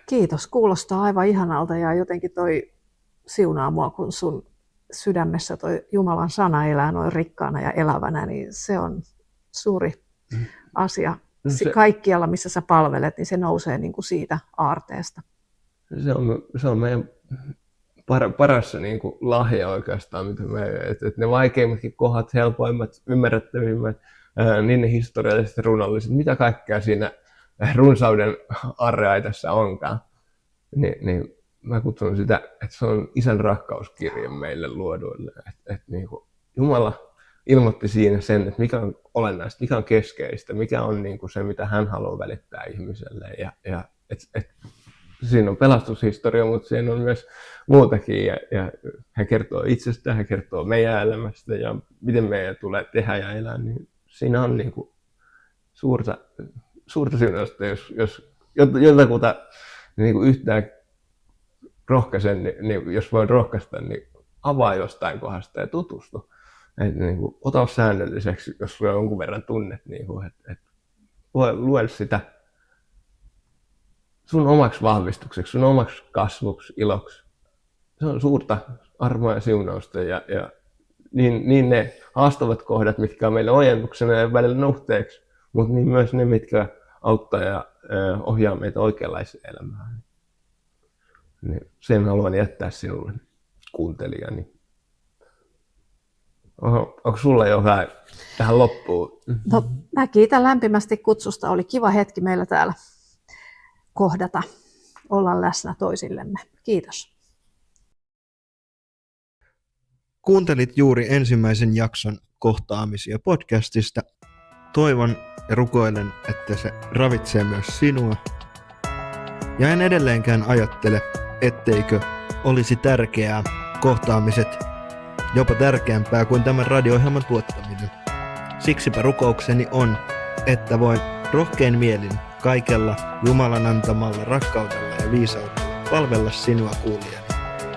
Kiitos, kuulostaa aivan ihanalta ja jotenkin toi siunaa mua, kun sun sydämessä toi Jumalan sana elää noin rikkaana ja elävänä, niin se on suuri asia. Kaikkialla, missä sä palvelet, niin se nousee niin kuin siitä aarteesta. Se on meidän paras niin kuin lahja oikeastaan, mitä että ne vaikeimmatkin kohdat, helpoimmat, ymmärrettävimmät, niin ne historialliset, runolliset, mitä kaikkea siinä runsauden aarreaitassa onkaan. Niin mä kutsun sitä, että se on Isän rakkauskirje meille luoduille. Että niin kuin Jumala ilmoitti siinä sen, että mikä on olennaista, mikä on keskeistä, mikä on niin kuin se, mitä hän haluaa välittää ihmiselle. Ja siinä on pelastushistoria, mutta siinä on myös muutakin. Ja hän kertoo itsestään, hän kertoo meidän elämästä ja miten meidän tulee tehdä ja elää. Niin siinä on niin kuin suurta siunausta, jos jotakuta niin kuin yhtään rohkaisen, niin jos voin rohkaista, niin avaa jostain kohdasta ja tutustu. Niin kuin, ota säännölliseksi, jos sulla jonkun verran tunnet, niin kuin, että lue sitä sun omaksi vahvistukseksi, sun omaksi kasvuksi, iloksi. Se on suurta armoa ja siunausta ja niin ne haastavat kohdat, mitkä on meille ojennuksena ja välillä nuhteeksi, mutta niin myös ne, mitkä auttaa ja ohjaa meitä oikeanlaiseen elämään. Niin sen haluan jättää sinulle kuuntelijani. Onko sulla jotain tähän loppuun? No, mä kiitän lämpimästi kutsusta. Oli kiva hetki meillä täällä kohdata, olla läsnä toisillemme. Kiitos. Kuuntelit juuri ensimmäisen jakson kohtaamisia podcastista. Toivon ja rukoilen, että se ravitsee myös sinua. Ja en edelleenkään ajattele, etteikö olisi tärkeää kohtaamiset, jopa tärkeämpää kuin tämän radio-ohjelman tuottaminen. Siksipä rukoukseni on, että voin rohkein mielin kaikella Jumalan antamalla rakkaudella ja viisaudella palvella sinua kuulijani.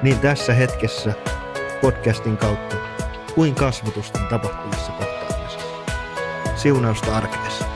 niin tässä hetkessä podcastin kautta kuin kasvatusten tapahtuvissa kohtaamisissa. Siunausta arkeessa.